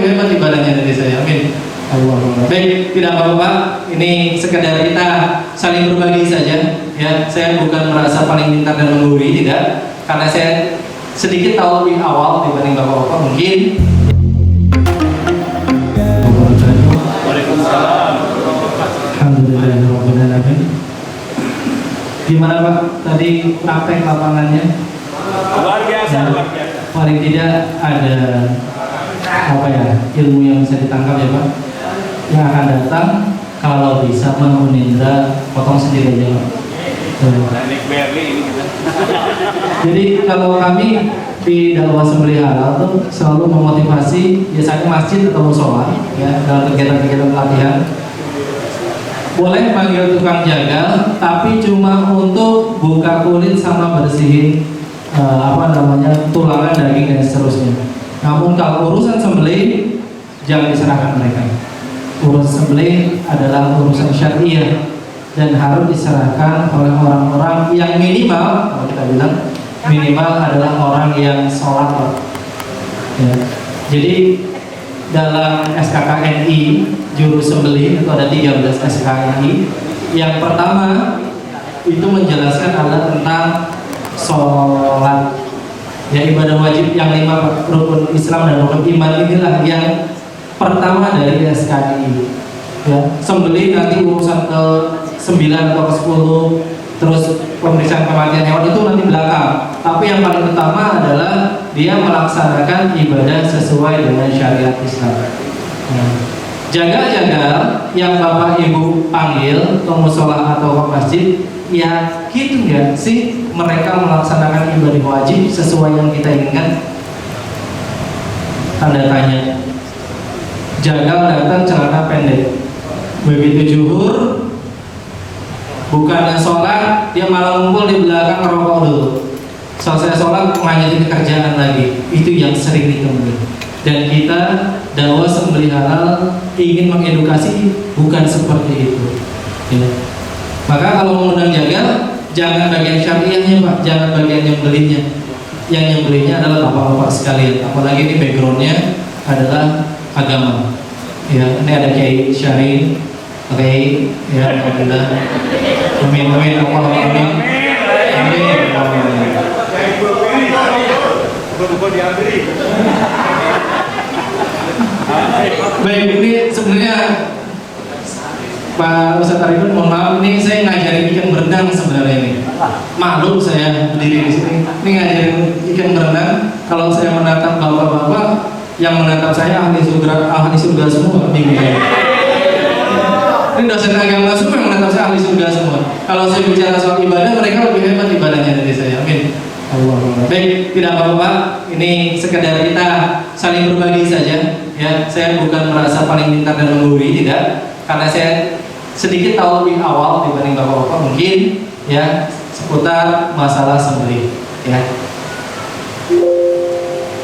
lebih hebat ibadahnya dari saya. Amin. Allah. Baik, tidak apa-apa. Ini sekedar kita saling berbagi saja. Ya, saya bukan merasa paling pintar dan menggurui, tidak. Karena saya sedikit tahu lebih awal dibanding bapak-bapak mungkin. Waalaikumsalam. Alhamdulillahirobbilalamin. Gimana Pak? Tadi praktek lapangannya? Luar biasa, luar biasa. Paling tidak ada apa ya, ilmu yang bisa ditangkap ya Pak, yang akan datang kalau bisa menunda potong sendiri aja Pak. Nick Berli ini kita. Jadi kalau kami di dakwah sembelih halal tuh selalu memotivasi biasanya masjid atau musola ya dalam kegiatan-kegiatan pelatihan. Boleh panggil tukang jagal, tapi cuma untuk buka kulit sama bersihin tulangan daging dan seterusnya. Namun kalau urusan sembelih jangan diserahkan mereka. Urusan sembelih adalah urusan syariah dan harus diserahkan oleh orang-orang yang minimal, kalau kita bilang minimal adalah orang yang sholat. Ya. Jadi dalam SKKNI juru sembelih itu ada 13 SKKNI. Yang pertama itu menjelaskan adalah tentang sholat, ya ibadah wajib yang 5 rukun Islam dan rukun iman. Inilah yang pertama dari SKKNI. Ya, sembelih nanti urusan ke 9 atau ke 10, terus pemeriksaan kematian hewan itu nanti belakang. Tapi yang paling utama adalah dia melaksanakan ibadah sesuai dengan syariat Islam. Nah, jaga-jaga yang Bapak Ibu panggil ke musola atau ke masjid, yakin nggak sih mereka melaksanakan ibadah wajib sesuai yang kita inginkan? Tanda tanya. Jagal datang celana pendek, begitu zuhur bukannya sholat, dia malah ngumpul di belakang ngerokok dulu. Selesai sholat lanjutin kerjaan lagi. Itu yang sering ditemui. Dan kita dakwah sembelih halal ingin mengedukasi bukan seperti itu. Ya. Maka kalau mengundang jagal, jangan bagian syariahnya Pak, jangan bagian nyembelihnya. Yang nyembelihnya adalah bapak-bapak sekalian. Apalagi ini backgroundnya adalah agama. Ya, ini ada Kiai Syahrin, oke, ya, alhamdulillah. Amin, amin, Allahumma amin. Amin. Baik, ini sebenarnya Pak Ustadz Arifin, mohon maaf, ini saya ngajarin ikan berenang sebenarnya ini. Maklum saya berdiri di sini. Ini ngajarin ikan berenang. Kalau saya menatap bapak-bapak yang menatap saya ahli surga semua bingung ya. Ini dosen agama semua yang menatap saya ahli surga semua. Kalau saya bicara soal ibadah, mereka lebih hebat ibadahnya dari saya. Amin. Allah. Baik, tidak apa-apa. Ini sekedar kita saling berbagi saja. Ya, saya bukan merasa paling pintar dan menggurui, tidak. Karena saya sedikit tahu lebih awal dibanding bapak-bapak mungkin, ya, seputar masalah sembelih. Ya.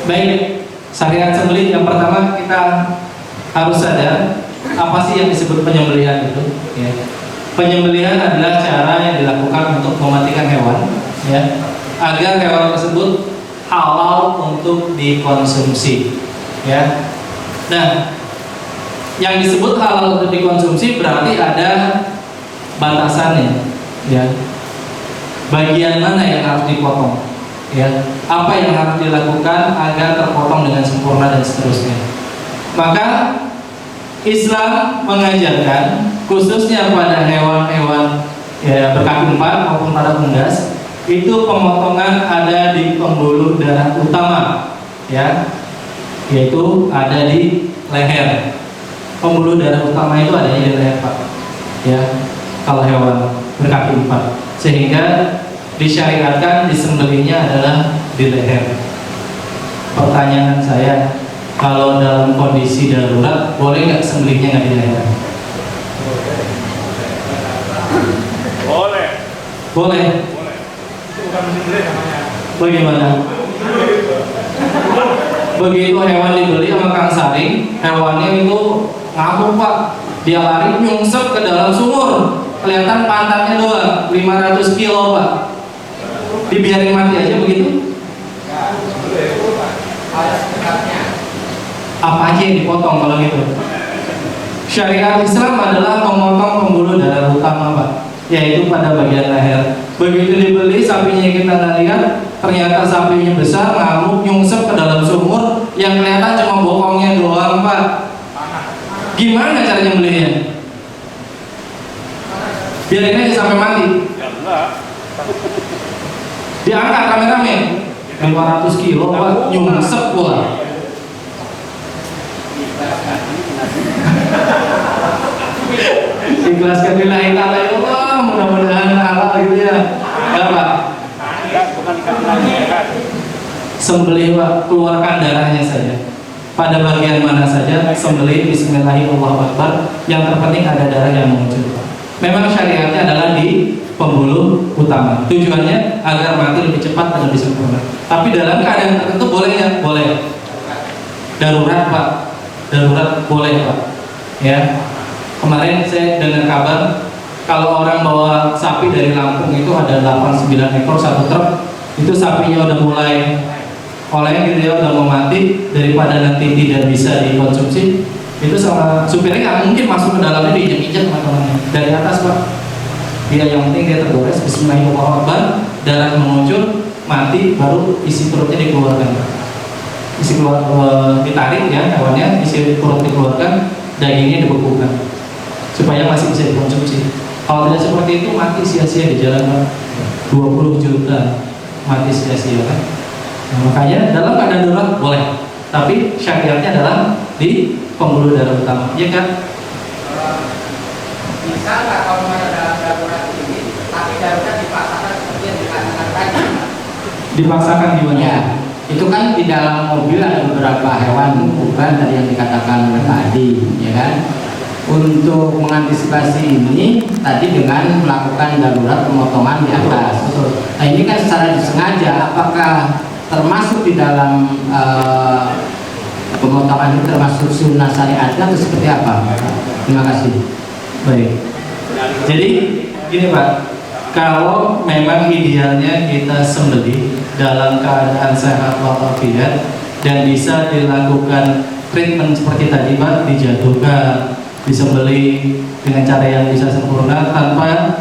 Baik. Syariat sembelih yang pertama kita harus sadar apa sih yang disebut penyembelihan itu. Ya. Penyembelihan adalah cara yang dilakukan untuk mematikan hewan, ya, agar hewan tersebut halal untuk dikonsumsi. Ya. Nah, yang disebut halal untuk dikonsumsi berarti ada batasannya. Ya. Bagian mana yang harus dipotong? Ya, apa yang harus dilakukan agar terpotong dengan sempurna dan seterusnya. Maka Islam mengajarkan khususnya pada hewan-hewan ya, berkaki 4 maupun pada unggas, itu pemotongan ada di pembuluh darah utama, ya, yaitu ada di leher. Pembuluh darah utama itu adanya di leher Pak, ya, kalau hewan berkaki 4, sehingga disyariatkan disembelihnya adalah di leher. Pertanyaan saya, kalau dalam kondisi darurat boleh nggak sembelihnya nggak di leher? Boleh. Boleh. Itu bukan menyembelih namanya. Bagaimana? Begitu hewan dibeli sama Kang Saring, hewannya itu ngamuk Pak. Dia lari nyungsep ke dalam sumur, kelihatan pantatnya doang, 500 kilo Pak. Dibiarin mati aja begitu? Apa aja yang dipotong kalau gitu? Syariat Islam adalah memotong pembuluh darah utama, Pak, yaitu pada bagian leher. Begitu dibeli sapinya kita nggak lihat, ternyata sapinya besar, ngamuk, nyungsep ke dalam sumur, yang kelihatan cuma bokongnya doang, Pak. Gimana caranya belinya? Biarin aja sampai mati. Ya enggak. Diangkat rame-rame 500 kilo, Pak, nyungsep pula. Ikhlaskan lillahi ta'ala, ya Allah, mudah-mudahan halal gitu ya. Ya, Pak. Enggak, bukan dikasih lagi ya kan. Sembelih, Pak, keluarkan darahnya saja. Pada bagian mana saja, sembelih bismillahirrahmanirrahim. Yang terpenting ada darah yang muncul. Memang syariatnya adalah di pembuluh utama. Tujuannya agar mati lebih cepat dan lebih sempurna. Tapi dalam keadaan tertentu boleh ya? Boleh. Darurat, Pak. Darurat boleh, Pak. Ya. Kemarin saya dengar kabar kalau orang bawa sapi dari Lampung itu ada 8-9 ekor satu truk, itu sapinya udah mulai oleh gitu ya, udah mau mati, daripada nanti tidak bisa dikonsumsi, itu sama supirnya nggak mungkin masuk ke dalamnya, diinjek-injek teman-teman dari atas, Pak. Dia yang penting dia tergores, bismillahirrahmanirrahim, darah mengucur, mati, baru isi perutnya dikeluarkan. Isi keluar, ditarik ya hewannya, isi perut dikeluarkan, dagingnya dibekukan supaya masih bisa dikonsumsi. Kalau tidak seperti itu mati sia-sia di jalan, Pak. 20 juta mati sia-sia kan. Nah, makanya dalam keadaan darurat boleh, tapi syariatnya adalah di pembuluh darah utama, ya kan? Bisa nggak kalau ada darurat ini, tapi darurat dipaksakan seperti yang dikatakan tadi? Dipaksakan gimana? Ya, itu kan di dalam mobil ada beberapa hewan bukan tadi yang dikatakan oleh tadi, ya kan? Untuk mengantisipasi ini tadi dengan melakukan darurat pemotongan di atas. Nah ini kan secara disengaja, apakah termasuk di dalam pemotongan ini termasuk sunnah syariatnya atau seperti apa? Terima kasih. Baik. Jadi gini, Pak, kalau memang idealnya kita sembelih dalam keadaan sehat walafiat dan bisa dilakukan treatment seperti tadi, Pak, dijatuhkan, disembelih dengan cara yang bisa sempurna tanpa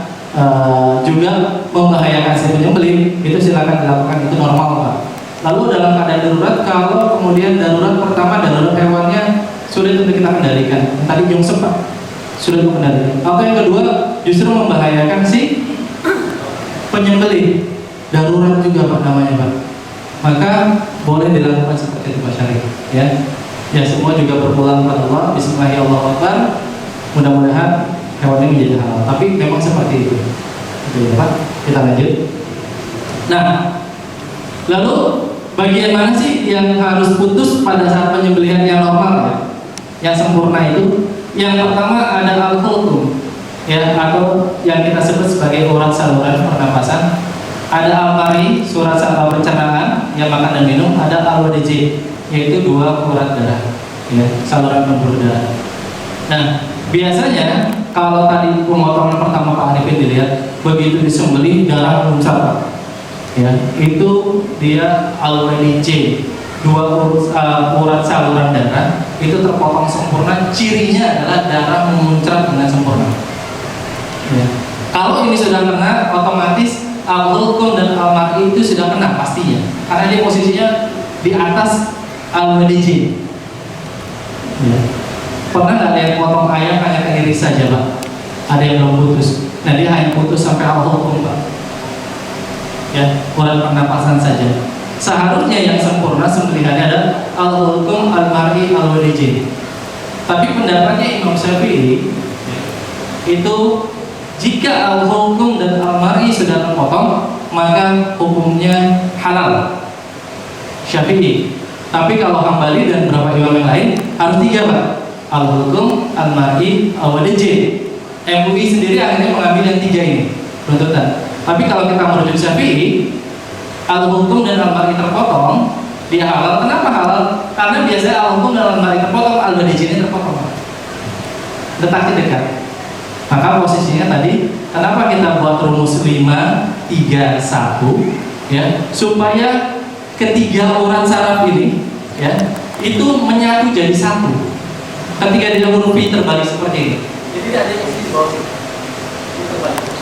juga membahayakan si penyembelih, itu silakan dilakukan, itu normal, Pak. Lalu dalam keadaan darurat, kalau kemudian darurat pertama, darurat hewannya sulit untuk kita kendalikan, tadi nyungsep, Pak, sudah dikendalikan. Atau yang kedua justru membahayakan si penyembelih, darurat juga, Pak, namanya, Pak. Maka boleh dilakukan seperti itu, Pak Syarif, ya. Ya, semua juga berpulang kepada Allah. Bismillahirrahmanirrahim. Mudah-mudahan hewan ini menjadi halal. Tapi memang seperti itu. Oke, ya, Pak. Kita lanjut. Nah, lalu bagian mana sih yang harus putus pada saat penyembelihan yang normal, ya? Yang sempurna itu? Yang pertama ada al-hulqum, ya, atau yang kita sebut sebagai urat saluran pernapasan. Ada al-mari, surat saluran pencernaan, yang makan dan minum. Ada al-wadiji, yaitu 2 urat darah, ya, saluran pembuluh darah. Nah, biasanya kalau tadi pemotongan pertama Pak Arifin dilihat, begitu disembelih darah muncul, Pak, ya, itu dia al-wadiji, 2 urat saluran darah itu terpotong sempurna. Cirinya adalah darah memuncrat dengan sempurna, ya. Kalau ini sudah kena, otomatis al-hulqum dan al-mar'i itu sudah kena pastinya, karena dia posisinya di atas al-wadiji, ya. Pernah nggak ada yang potong ayam hanya keiris saja, Pak? Ada yang belum putus. Nah, dia hanya putus sampai al-hulqum, Pak, ya, urat pernapasan saja. Seharusnya yang sempurna sembelihannya ada al-hulqum, al-mar'i, al-wadiji. Tapi pendapatnya Imam Syafi'i itu jika al-hulqum dan al-mar'i sudah terpotong, maka hukumnya halal, Syafi'i. Tapi kalau Hambali dan beberapa imam yang lain harus 3, Pak. Al-hulqum, al-mar'i, al-wadiji. MUI sendiri akhirnya mengambil yang 3 ini runtutan. Tapi kalau kita merujuk Syafi'i, al-hulqum dan al-mar'i terpotong, dia halal. Kenapa halal? Karena biasanya al-hulqum dan al-mar'i terpotong, al-wadiji ini terpotong, letaknya dekat. Maka posisinya tadi, kenapa kita buat rumus 5, 3, 1, ya, supaya ketiga urat saraf ini, ya, itu menyatu jadi satu. Ketika dia huruf I terbalik seperti ini, jadi tidak ada isi di bawah sini.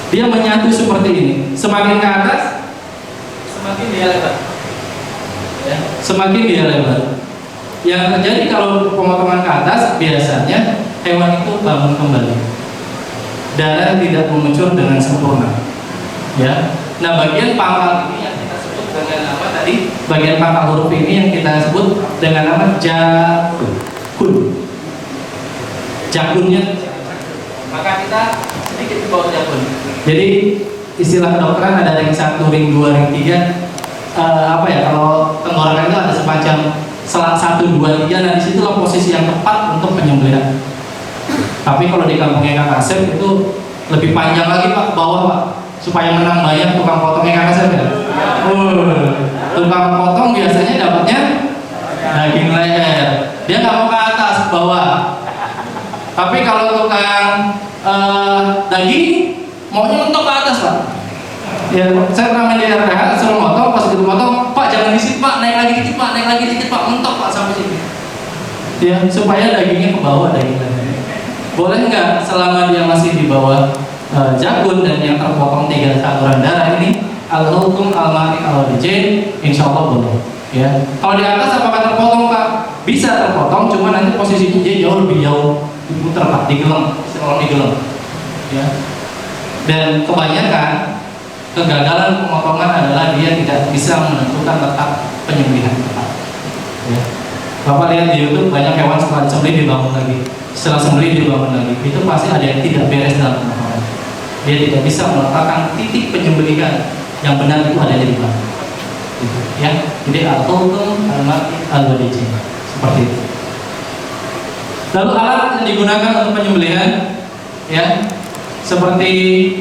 Dia menyatu seperti ini. Semakin ke atas, semakin dia lebar. Ya, semakin dia lebar. Yang terjadi kalau pemotongan ke atas, biasanya hewan itu bangun kembali. Darah tidak mengucur dengan sempurna. Ya. Nah, bagian pangkal ini yang kita sebut dengan nama tadi, bagian pangkal huruf ini yang kita sebut dengan nama jakun. Jakunnya, maka kita sedikit di bawah jakun. Jadi istilah kedokteran ada ring 1, ring 2, ring 3. Apa ya, kalau tenggorokan itu ada semacam selang 1, 2, 3. Nah, disitulah posisi yang tepat untuk penyembelihan. Tapi kalau di kampungnya Kang Asep itu lebih panjang lagi Pak, ke bawah Pak, supaya menang banyak tukang potongnya Kang Asep ya. Tukang potong biasanya dapatnya daging leher, dia nggak mau ke atas, ke bawah. Tapi kalau tukang daging maunya mentok ke atas Pak. Ya, saya pernah main di RPH, suruh motong, pas gitu motong, Pak jangan di situ Pak, naik lagi dikit Pak, naik lagi dikit Pak, mentok Pak sampai sini. Ya, supaya dagingnya ke bawah, daging leher. Boleh nggak selama dia masih di bawah jakun dan yang terpotong 3 saluran darah ini, al-hukum al-mani al-dijin, insya Allah boleh. Ya, kalau di atas apakah terpotong Pak? Bisa terpotong, cuma nanti posisi J jauh lebih jauh, diputar Pak, digelem, istilah digelem. Ya, dan kebanyakan kegagalan pemotongan adalah dia tidak bisa menentukan letak penyembelihan tepat. Ya. Bapak lihat di YouTube banyak hewan setelah disembelih dibangun lagi, setelah sembelih dibangun lagi. Itu pasti ada yang tidak beres dalam pemotongan. Dia tidak bisa meletakkan titik penyembelihan yang benar itu adanya di mana. Gitu. Ya, jadi al-hukum al-mati al-wadijin seperti itu. Lalu alat yang digunakan untuk penyembelihan, ya, seperti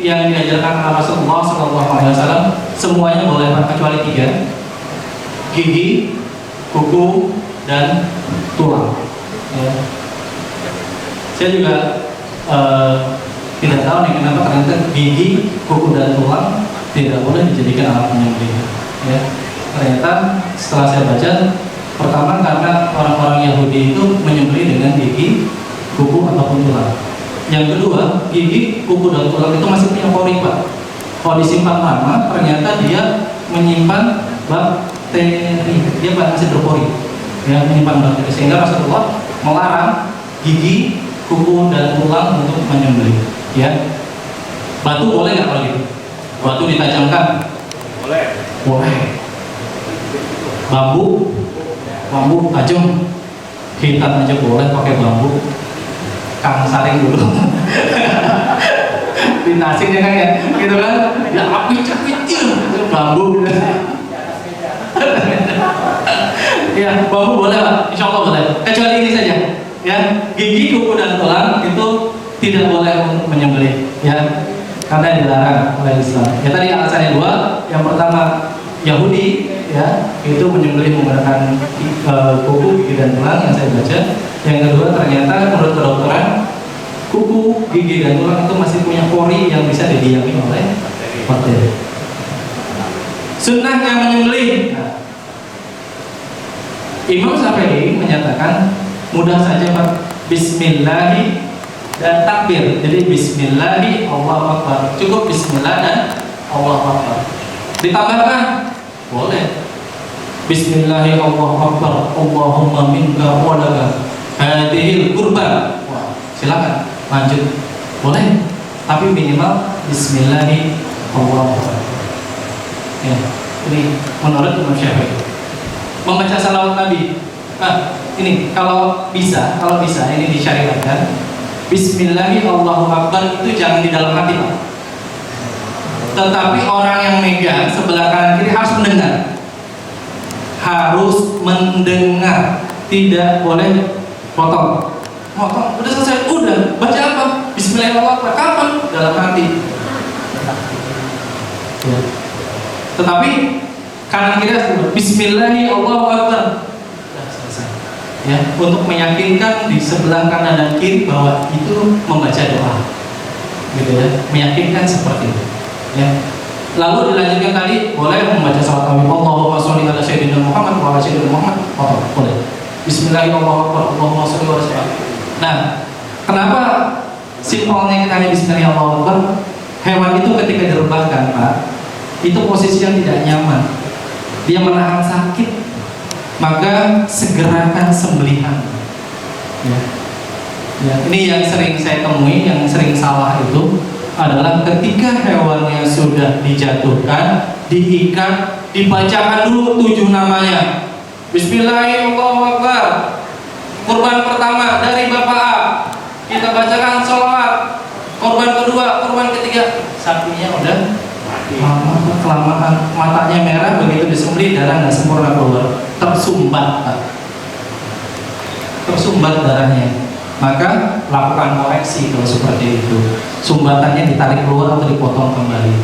yang diajarkan Rasulullah SAW, semuanya boleh kecuali 3: gigi, kuku, dan tulang. Ya. Saya juga tidak tahu nih kenapa ternyata gigi, kuku, dan tulang tidak boleh dijadikan alat penyembelihan. Ya. Ternyata setelah saya baca, pertama karena orang-orang Yahudi itu menyembelih dengan gigi, kuku, ataupun tulang. Yang kedua, gigi, kuku, dan tulang itu masih punya pori Pak. Kalau disimpan lama, ternyata dia menyimpan bakteri. Dia masih berpori, ya, menyimpan bakteri. Sehingga Rasulullah melarang gigi, kuku, dan tulang untuk menyembelih. Ya, batu boleh nggak kalau gitu? Batu ditajamkan? Boleh. Boleh. Bambu tajam, hitam aja boleh pakai bambu. Kang saring dulu dinasin ya kan ya, gitu kan, ya api kecil bambu ya, bambu boleh Pak, insya Allah boleh, kecuali ini saja ya, gigi, kuku, dan tulang itu tidak boleh untuk menyembelih ya, karena dilarang oleh Islam. Ya tadi alasan yang 2, yang pertama Yahudi ya, itu menyembelih menggunakan kuku, gigi, dan tulang yang saya baca. Yang kedua, ternyata menurut kedokteran kuku, gigi, dan tulang itu masih punya pori yang bisa didiami oleh bakteri. Sunnahnya menyembelih. Nah, Imam Syafi'i menyatakan mudah saja Pak, Bismillahi dan takbir. Jadi Bismillahi Allahu Akbar, cukup Bismillah dan Allahu Akbar. Ditambahkan boleh Bismillahi Allahu Akbar, Allahumma minka walaka hadhil kurban. Wah, silakan lanjut, boleh, tapi minimal Bismillahi Allahu Akbar. Ya, ini menurut Imam Syafi'i. Membaca salawat Nabi. Nah, ini kalau bisa ini disyariatkan. Bismillahi Allahu Akbar itu jangan di dalam hati Pak. Tetapi orang yang megang sebelah kanan kiri harus mendengar. Harus mendengar, tidak boleh potong. Udah selesai, udah baca apa? Bismillahirrahmanirrahim. Kapan? Dalam hati. Ya. Tetapi kanan kiri harus Bismillahi Allahu Akbar. Sudah selesai. Ya, untuk meyakinkan di sebelah kanan dan kiri bahwa itu membaca doa. Gitu ya, meyakinkan seperti itu. Ya. Lalu dilanjutkan tadi boleh membaca salat Nabi Allahumma sholli ala sayyidina Muhammad wa ala sayyidina Muhammad. Boleh. Bismillahirrahmanirrahim, Allahumma sholli wa sallim. Nah, kenapa simpelnya kita hanya Bismillahirrahmanirrahim? Hewan itu ketika direbahkan, Pak, itu posisi yang tidak nyaman. Dia menahan sakit, maka segerakan sembelihan. Ya. Ya, ini yang sering saya temui, yang sering salah itu adalah ketika hewannya sudah dijatuhkan, diikat, dibacakan dulu 7 namanya. Bismillahirrahmanirrahim. Kurban pertama dari Bapak A, kita bacakan sholawat. Korban kedua, korban ketiga, sapinya udah kelamaan, matanya merah, begitu disembelih darah nggak sempurna keluar, tersumbat, Pak. Tersumbat darahnya. Maka lakukan koreksi kalau seperti itu. Sumbatannya ditarik keluar atau dipotong kembali.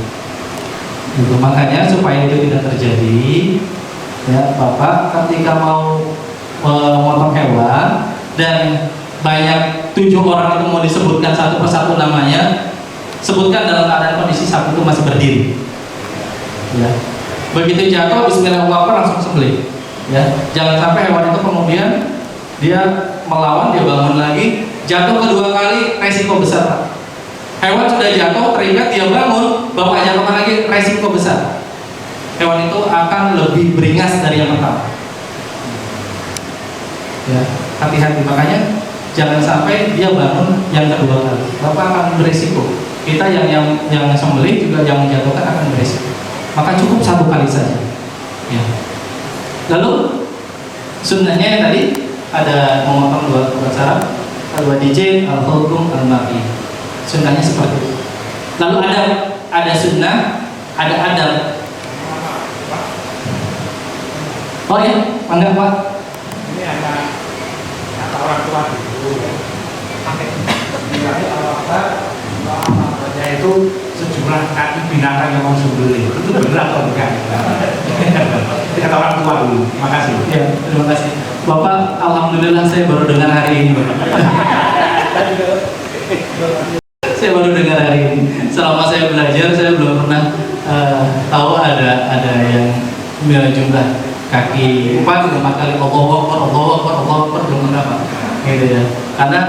Gitu. Makanya supaya itu tidak terjadi, ya Bapak ketika mau memotong hewan dan banyak 7 orang itu mau disebutkan satu persatu namanya, sebutkan dalam keadaan kondisi sapi itu masih berdiri. Ya. Begitu jatuh, Bismillahirrahmanirrahim, langsung sembelih. Ya. Jangan sampai hewan itu kemudian dia melawan, dia bangun lagi, jatuh kedua kali, resiko besar, Pak. Hewan sudah jatuh, terikat, dia bangun, Bapak jatuhkan lagi, resiko besar. Hewan itu akan lebih beringas dari yang pertama. Ya, hati-hati, makanya jangan sampai dia bangun yang kedua kali. Bapak akan berisiko. Kita yang sembelih juga yang menjatuhkan akan berisiko. Maka cukup 1 kali saja. Ya. Lalu sunnahnya yang tadi ada memotong 2 upacara, al-wadijin, al-hukum, al-maqi. Sunnahnya seperti itu. Lalu ada sunnah, ada adab. Oh ya, enggak Pak? Ini ada kata orang tua dulu. Nilai apa itu sejumlah kaki binatang yang mau sembelih. Itu benar atau enggak? Ini kata orang tua dulu. Makasih. Ya, terima kasih. Bapak, alhamdulillah saya baru dengar hari ini. Saya baru dengar hari ini. Selama saya belajar, saya belum pernah tahu ada yang jumlah kaki 4 kali Allahu Akbar belum pernah, Pak. Gitu ya. Karena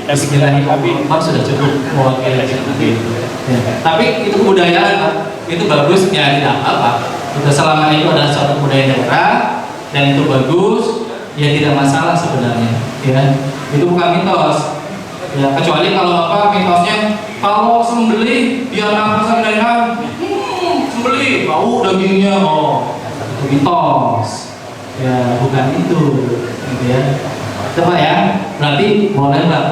Bismillahirrahmanirrahim sudah cukup mewakili seperti itu. Ya. Tapi itu kebudayaan, Pak. Itu bagus, ya tidak apa-apa. Itu selama itu adalah suatu budaya daerah dan itu bagus, ya tidak masalah sebenarnya. Ya. Itu bukan mitos. Ya, kecuali kalau apa mitosnya kalau sembelih dia nafasnya dari sembelih bau dagingnya, itu mitos. Ya, bukan itu. Gitu ya. Coba ya, berarti boleh Pak.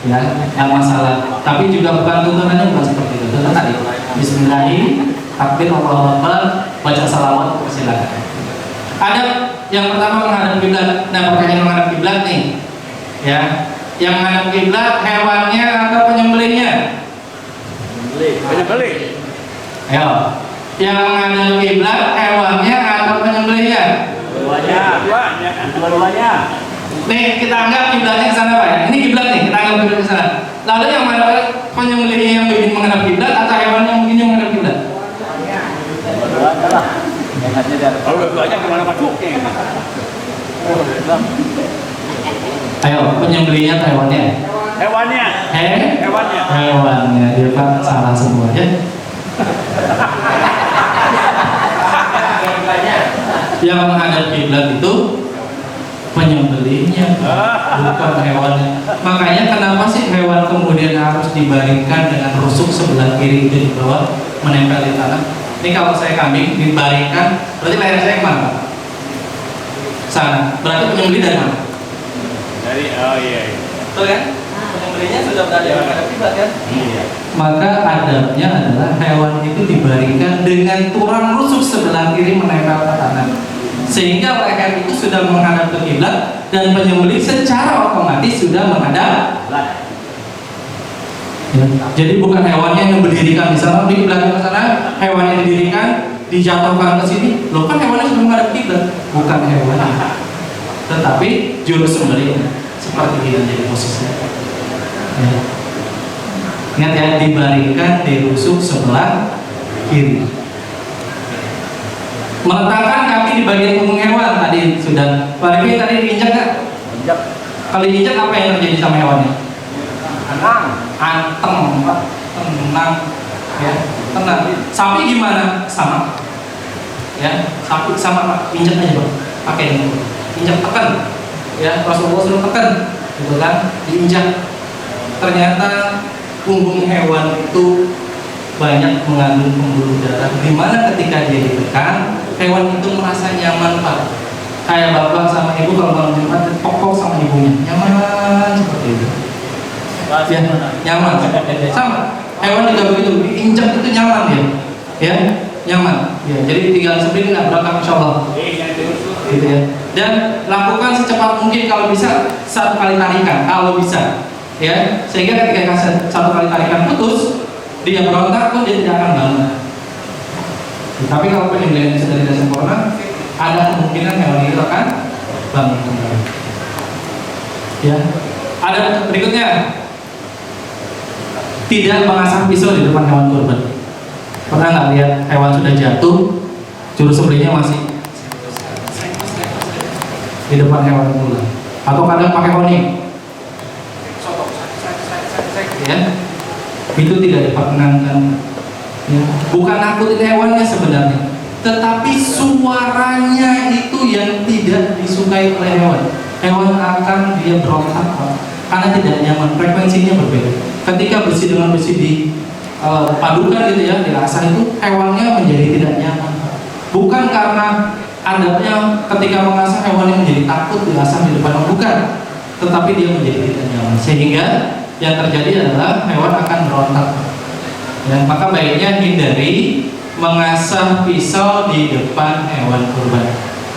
Ya, yang masalah. Tapi juga bukan tuntunannya bukan seperti itu. Tentu tadi Bismillahirrahmanirrahim, takbir, Allahu Akbar, baca salawat, silakan. Ada yang pertama menghadap kiblat. Nah, pertanyaan menghadap kiblat nih. Ya, yang menghadap kiblat hewannya atau penyembelihnya? Penyembelih. Ayo. Yang menghadap kiblat hewannya atau penyembelihnya? Dua-duanya. Nih kita anggap kiblatnya ke sana Pak ya. Ini kiblat nih, kita anggap kiblat ke sana. Lalu yang mana penyembelihnya yang begini menghadap kiblat atau hewan yang begini menghadap kiblat? Dua-duanya lah. Kalau dua-duanya gimana masuknya? Ayo, penyembelihnya atau hewannya? Hewannya. Hewannya. Hewannya. Dia Pak salah semua ya. Yang menghadap kiblat itu penyembelihnya, bukan hewannya. Makanya kenapa sih hewan kemudian harus dibaringkan dengan rusuk sebelah kiri itu di bawah menempel di tanah? Ini kalau saya kambing dibaringkan, berarti leher saya kemana Pak? Sana. Berarti penyembelih dari mana? Dari iya. Betul kan? Penyembelihnya sudah berada di menghadap kiblat kan? Iya. Maka adabnya adalah hewan itu dibaringkan dengan tulang rusuk sebelah kiri menempel ke tanah, sehingga leher itu sudah menghadap ke kiblat dan penyembelih secara otomatis sudah menghadap. Ya. Jadi bukan hewannya yang berdirikan di sana, di kiblat ke sana, hewannya didirikan, dijatuhkan ke sini. Loh kan hewannya sudah menghadap kiblat, bukan hewannya, tetapi juru sembelihnya seperti ini jadi posisinya. Ya. Ingat ya, dibaringkan di rusuk sebelah kiri. Meletakkan kaki di bagian punggung hewan tadi sudah. Pak Rifki tadi diinjak nggak? Kalau diinjak apa yang terjadi sama hewannya? Anteng, Pak. Tenang, ya, tenang. Sapi gimana? Sama, ya, sapi sama Pak. Injak aja Pak, pakai ini, injak tekan, ya, Rasulullah suruh tekan, gitu kan, diinjak. Ternyata punggung hewan itu banyak mengandung pembuluh darah. Dimana ketika dia ditekan, hewan itu merasa nyaman Pak. Kayak bapak sama ibu kalau malam Jumat pokok sama ibunya, nyaman seperti itu. Ya, nyaman. Sama. Hewan juga begitu, diinjak itu nyaman ya, nyaman. Ya, jadi tinggal seperti nggak berakam insya Allah. Gitu ya. Dan lakukan secepat mungkin kalau bisa 1 kali tarikan, kalau bisa. Ya, sehingga ketika 1 kali tarikan putus, dia berontak pun dia tidak akan bangun. Tapi kalau penyembelihan sudah tidak sempurna, ada kemungkinan hewan itu akan bangun kembali. Ya, ada berikutnya, tidak mengasah pisau di depan hewan kurban. Pernah nggak lihat hewan sudah jatuh, juru sembelihnya masih di depan hewan kurban? Atau kadang pakai honing, ya, itu tidak diperkenankan. Ya. Bukan nakutin hewannya sebenarnya, tetapi suaranya itu yang tidak disukai oleh hewan. Hewan akan dia berontak karena tidak nyaman, frekuensinya berbeda. Ketika besi dengan besi dipadukan gitu ya, dirasa itu hewannya menjadi tidak nyaman. Bukan karena adabnya ketika mengasah hewannya menjadi takut diasah di depan, bukan, tetapi dia menjadi tidak nyaman. Sehingga yang terjadi adalah hewan akan berontak. Dan maka baiknya hindari mengasah pisau di depan hewan kurban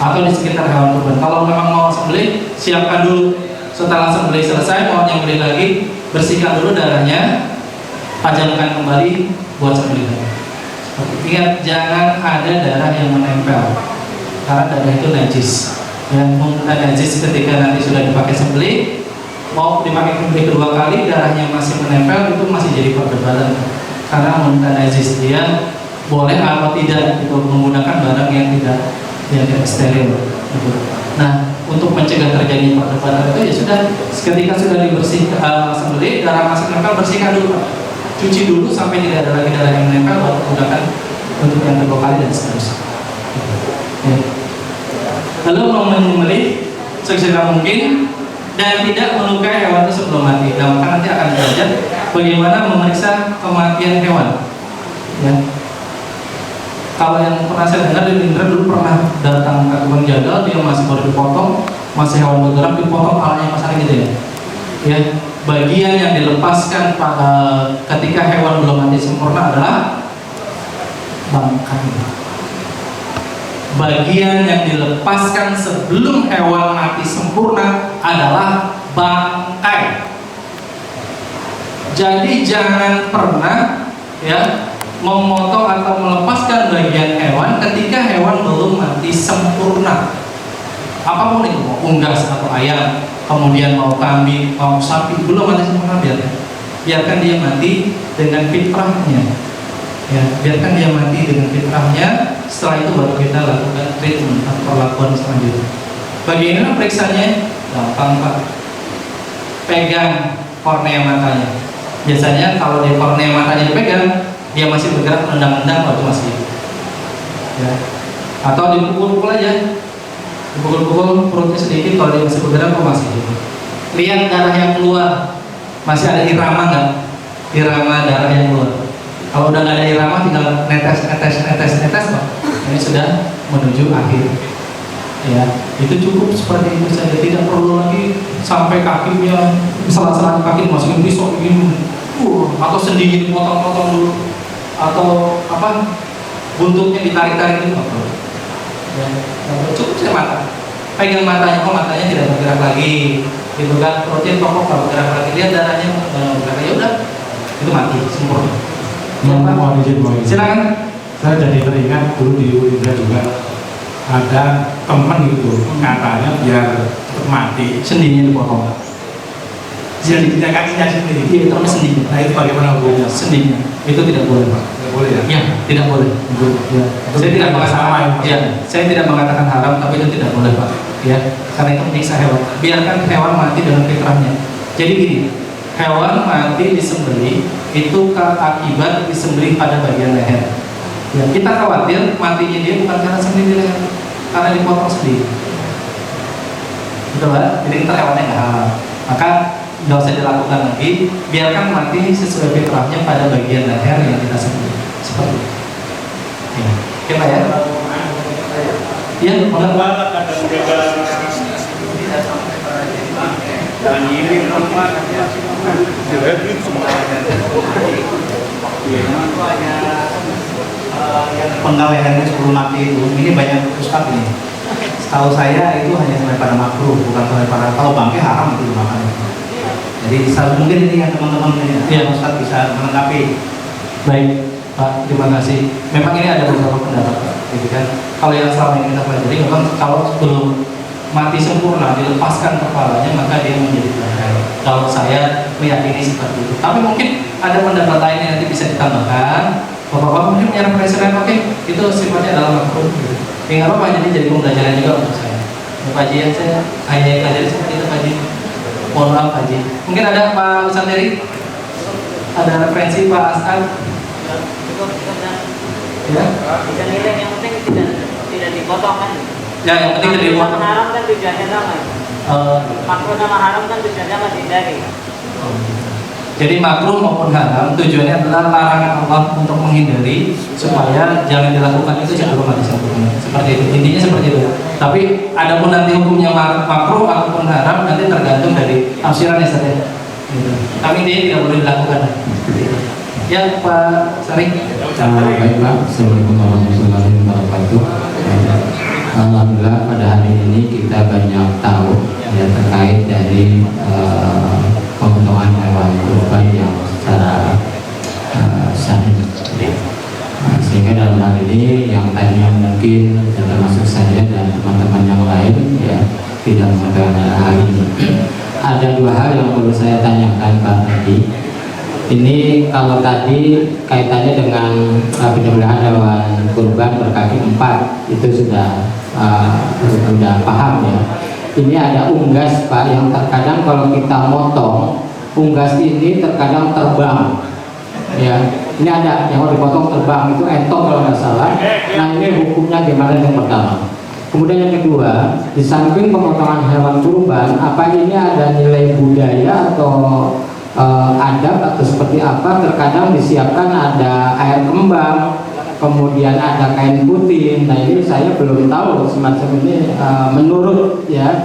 atau di sekitar hewan kurban. Kalau memang mau sembelih, siapkan dulu. Setelah sembelih selesai, mau nyembelih lagi, bersihkan dulu darahnya, pajamkan kembali buat sembelih. Ingat, jangan ada darah yang menempel, karena darah itu najis. Yang najis ketika nanti sudah dipakai sembelih, mau dipakai sembelih 2 kali, darahnya masih menempel, itu masih jadi perdebatan. Karena najis, dia boleh atau tidak itu menggunakan barang yang tidak steril. Nah, untuk mencegah terjadi perdebatan itu ya sudah, ketika sudah dibersihkan sembelih, darah masih menempel, bersihkan dulu, cuci dulu sampai tidak ada lagi darah yang menempel, baru gunakan untuk yang kedua kali dan seterusnya. Ya. Lalu mau menyembelih sesegera mungkin dan tidak melukai hewan itu sebelum mati. Nah, maka nanti akan belajar bagaimana memeriksa kematian hewan. Ya. Kalau yang pernah saya dengar di Indra dulu pernah datang ke tukang jagal, dia masih baru dipotong, masih hewan bergerak, dipotong palanya masalah gitu ya. Ya, bagian yang dilepaskan ketika hewan belum mati sempurna adalah bangkai. Bagian yang dilepaskan sebelum hewan mati sempurna adalah bangkai. Jadi jangan pernah ya memotong atau melepaskan bagian hewan ketika hewan belum mati sempurna. Apapun itu, mau unggas atau ayam, kemudian mau kambing, mau sapi, belum mati sempurna, biarkan dia mati dengan fitrahnya. Ya, biarkan dia mati dengan fitrahnya. Setelah itu baru kita lakukan treatment atau perlakuan selanjutnya. Bagaimana periksanya? Gampang Pak. Pegang kornea matanya. Biasanya kalau di kornea matanya dipegang, dia masih bergerak menendang-nendang, waktu masih hidup. Ya. Atau dipukul-pukul aja, dipukul-pukul perutnya sedikit, kalau dia masih bergerak, kok masih hidup. Lihat darah yang keluar, masih ada irama nggak? Irama darah yang keluar. Kalau udah nggak ada irama, tinggal netes, Pak. Ini sudah menuju akhir. Ya, itu cukup seperti itu saja, tidak perlu lagi sampai kakinya, salah-salah kaki masukin pisau begini, atau sendinya dipotong-potong dulu, atau apa, buntutnya ditarik-tarik itu nggak perlu. Ya, cukup saya mata, pegang matanya, kok matanya tidak bergerak lagi, gitu kan, protein pokok kalau bergerak lagi, lihat darahnya bergerak, ya udah, itu mati sempurna. Mohon izin. Silakan. Saya jadi teringat dulu di Indra juga ada teman gitu, katanya biar cepat mati Sendinya dipotong. sendinya kakinya sendiri. Iya, tapi sendinya. Nah itu bagaimana hukumnya? Sendinya itu tidak boleh Pak. Tidak boleh ya? Ya, tidak boleh. Ya. Saya tidak mengatakan, ya, saya tidak mengatakan haram, tapi itu tidak boleh Pak. ya, karena itu menyiksa hewan. Biarkan hewan mati dengan fitrahnya. Jadi gini, hewan mati disembelih itu akibat disembelih pada bagian leher. Ya, kita khawatir matinya dia bukan karena sembelih di leher, karena dipotong sendiri. Betul kan? Jadi kita hewannya nggak halal. Maka nggak usah dilakukan lagi. Biarkan mati sesuai fitrahnya pada bagian leher yang kita sembelih. Seperti itu. Ya, oke Pak ya. Iya, Malah kadang juga dan ini penggal lehernya sebelum mati itu, ini banyak ustaz ini. Setahu saya itu hanya sampai pada makruh, bukan sampai pada, kalau bangke haram itu dimakan. Jadi mungkin ini yang teman-teman Iya. ustaz bisa melengkapi. Baik, Pak, terima kasih. Memang ini ada beberapa pendapat, Pak. Gitu kan? Kalau yang selama ini kita pelajari, memang kalau sebelum mati sempurna dilepaskan kepalanya, maka dia menjadi berbahaya. Kalau saya meyakini seperti itu. Tapi mungkin ada pendapat lain yang nanti bisa ditambahkan. Bapak-bapak mungkin punya referensi lain, oke? Itu sifatnya adalah makruh. Gitu. Ya nggak apa-apa, jadi pembelajaran juga untuk saya. Pak Haji, saya hanya pelajari seperti itu, Pak Haji. Mohon maaf, Pak Haji. Mungkin ada Pak Ustaz Heri? Ada referensi Pak Askan? Ya? Bisa nilai yang penting tidak dipotong kan? Ya, yang penting tidak dipotong. Sama haram kan tujuannya sama. Makruh sama haram kan tujuannya sama dihindari. Jadi makruh maupun haram tujuannya adalah larangan Allah untuk menghindari supaya jangan dilakukan itu sebelum mati sempurna. Seperti itu. Intinya seperti itu. Tapi adapun nanti hukumnya makruh ataupun haram nanti tergantung dari tafsiran ya Ustaz. Gitu. Tapi intinya tidak boleh dilakukan. Ya Pak Sari. Baik Pak, Assalamualaikum warahmatullahi wabarakatuh. Alhamdulillah pada hari ini kita banyak tahu ya terkait dari pemotongan hewan kurban yang secara sahih. Sehingga dalam hal ini yang tadinya mungkin termasuk saya dan teman-teman yang lain ya tidak mengetahui hal ini. Ada dua hal yang perlu saya tanyakan Pak tadi. Ini kalau tadi kaitannya dengan penyembelihan hewan kurban berkaki 4 itu sudah paham ya. Ini ada unggas Pak yang terkadang kalau kita motong unggas ini terkadang terbang ya. Ini ada yang kalau dipotong terbang itu entok kalau nggak salah. Nah ini hukumnya gimana yang pertama? Kemudian yang kedua, di samping pemotongan hewan kurban, apa ini ada nilai budaya atau adab atau seperti apa? Terkadang disiapkan ada air kembang, kemudian ada kain putih. Nah ini saya belum tahu semacam ini menurut ya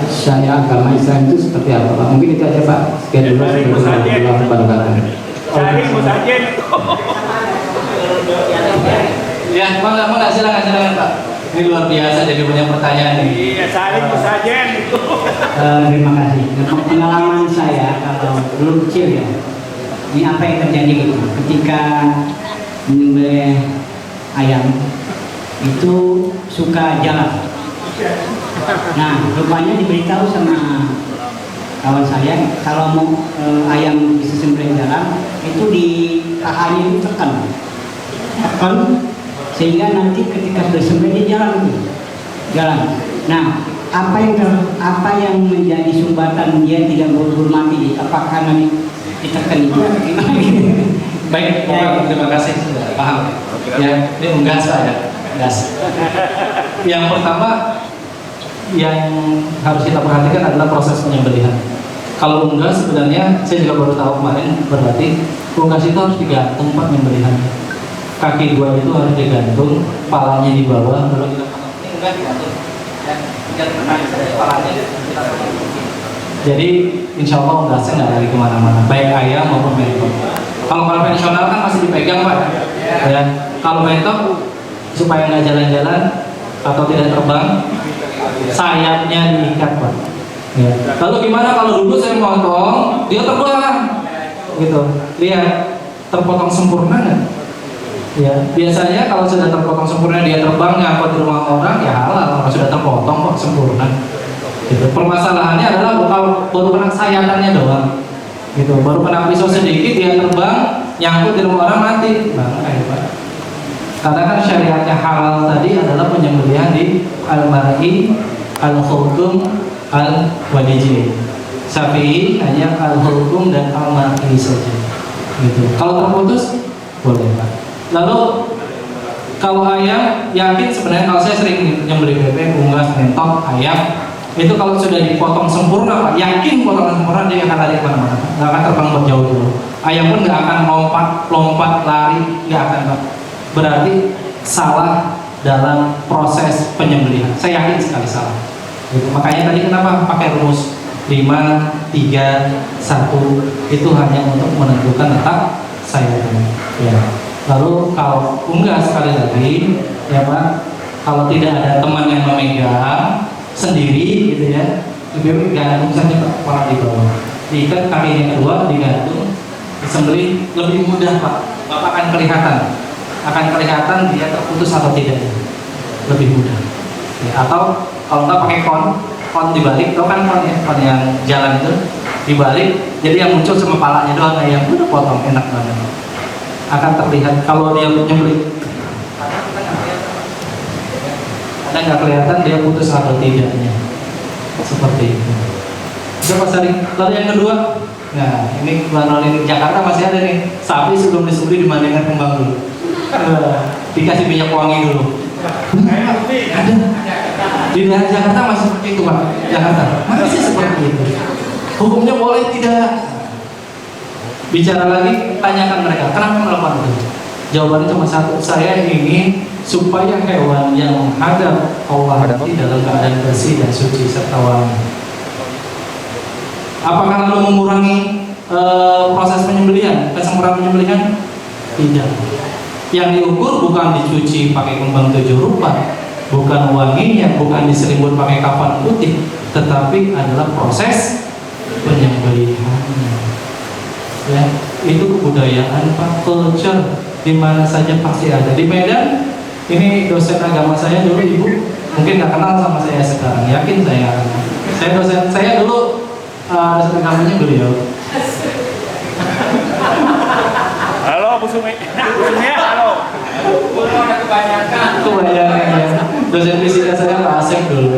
syariat agama Islam itu seperti apa Pak? Mungkin itu aja Pak. Sekian dulu. Ya, Pak, silakan Pak. Ini luar biasa jadi banyak pertanyaan nih. Iya, saling musajen itu. Terima kasih. Pengalaman saya kalau dulu kecil ya, ini apa yang terjadi gitu. Ketika menyembelih ayam itu suka jalan. Nah, rupanya diberitahu sama kawan saya kalau mau ayam bisa sembelih jalan itu di pahanya itu tekan sehingga nanti ketika sudah sembelih dia jalan. Nah, apa yang menjadi sumbatan dia tidak berhormati? Apakah karena ditekan itu atau gimana? Baik, terima kasih sudah paham. Ya, ini unggas Pak ya, unggas. Yang pertama yang harus kita perhatikan adalah proses penyembelihan. Kalau unggas sebenarnya saya juga baru tahu kemarin, berarti unggas itu harus digantung Pak penyembelihannya. Kaki dua itu harus digantung, kepalanya di bawah, lalu kita potong. Ini enggak digantung, ya, digantung kepalanya kita potong. Jadi insya Allah unggasnya nggak lari kemana-mana, baik ayam maupun bentok. Kalau konvensional kan masih dipegang Pak, ya. Kalau bentok supaya nggak jalan-jalan atau tidak terbang, sayapnya diikat Pak. Ya. Lalu gimana kalau dulu saya motong, dia terbang, gitu. Lihat, terpotong sempurna nggak? Ya, biasanya kalau sudah terpotong sempurna dia terbang ngangkut di rumah orang ya halal, kalau sudah terpotong kok sempurna. Gitu. Permasalahannya adalah kalau baru kena sayatannya doang, gitu. Baru kena pisau sedikit dia terbang nyangkut di rumah orang mati, bangkai Pak. Karena kan syariatnya halal tadi adalah penyembelihan di al-mar'i, al-khulkum, al-wadiji. Syafi'i hanya al-khulkum dan al-mar'i saja. Gitu. Kalau terputus boleh Pak. Lalu kalau ayam, yakin sebenarnya kalau saya sering nyembelih bebek, unggas, mentok, ayam itu kalau sudah dipotong sempurna Pak, yakin potongan sempurna dia akan lari kemana-mana, nggak akan terbang jauh dulu. Ayam pun nggak akan lompat, lari, nggak akan Pak. Berarti salah dalam proses penyembelihan. Saya yakin sekali salah. Gitu. Makanya tadi kenapa pakai rumus 5, 3, 1 itu hanya untuk menentukan letak sayatan. Ya. Lalu kalau unggas sekali lagi, ya Pak, kalau tidak ada teman yang memegang sendiri gitu ya, lebih gantung saja Pak, kepala di bawah, diikat kakinya kedua, digantung, disembelih lebih mudah Pak. Bapak akan kelihatan dia terputus atau tidak, lebih mudah. Ya, atau kalau nggak pakai kon dibalik, tau kan kon ya, kon yang jalan itu dibalik, jadi yang muncul cuma palanya doang, yang udah potong enak banget. Akan terlihat kalau dia nyembelih, karena nggak kelihatan dia putus atau tidaknya, seperti itu. Coba sering. Lalu yang kedua, nah ini di Jakarta masih ada nih, sapi sebelum disembelih dimandikan kembang dulu, dikasih minyak wangi dulu. Ada di daerah Jakarta masih seperti itu Pak. Jakarta masih seperti itu. Hukumnya boleh tidak? Bicara lagi, tanyakan mereka kenapa melakukan itu. Jawabannya cuma satu, saya ingin supaya hewan yang menghadap Allah nanti dalam keadaan bersih dan suci serta wangi. Apakah lalu mengurangi proses penyembelihan, kesempurnaan penyembelihan? Tidak. Yang diukur bukan dicuci pakai kembang 7 rupa, bukan wanginya, bukan diselimut pakai kafan putih, tetapi adalah proses penyembelihannya. Ya, itu kebudayaan Pak, culture di mana saja pasti ada. Di Medan, ini dosen agama saya dulu, ibu mungkin nggak kenal sama saya sekarang, yakin saya dulu dosen agamanya beliau. Halo Bu Sumi. Bu Sumi ya, halo. Kebanyakan ya. Dosen fisika saya Pak Asep dulu,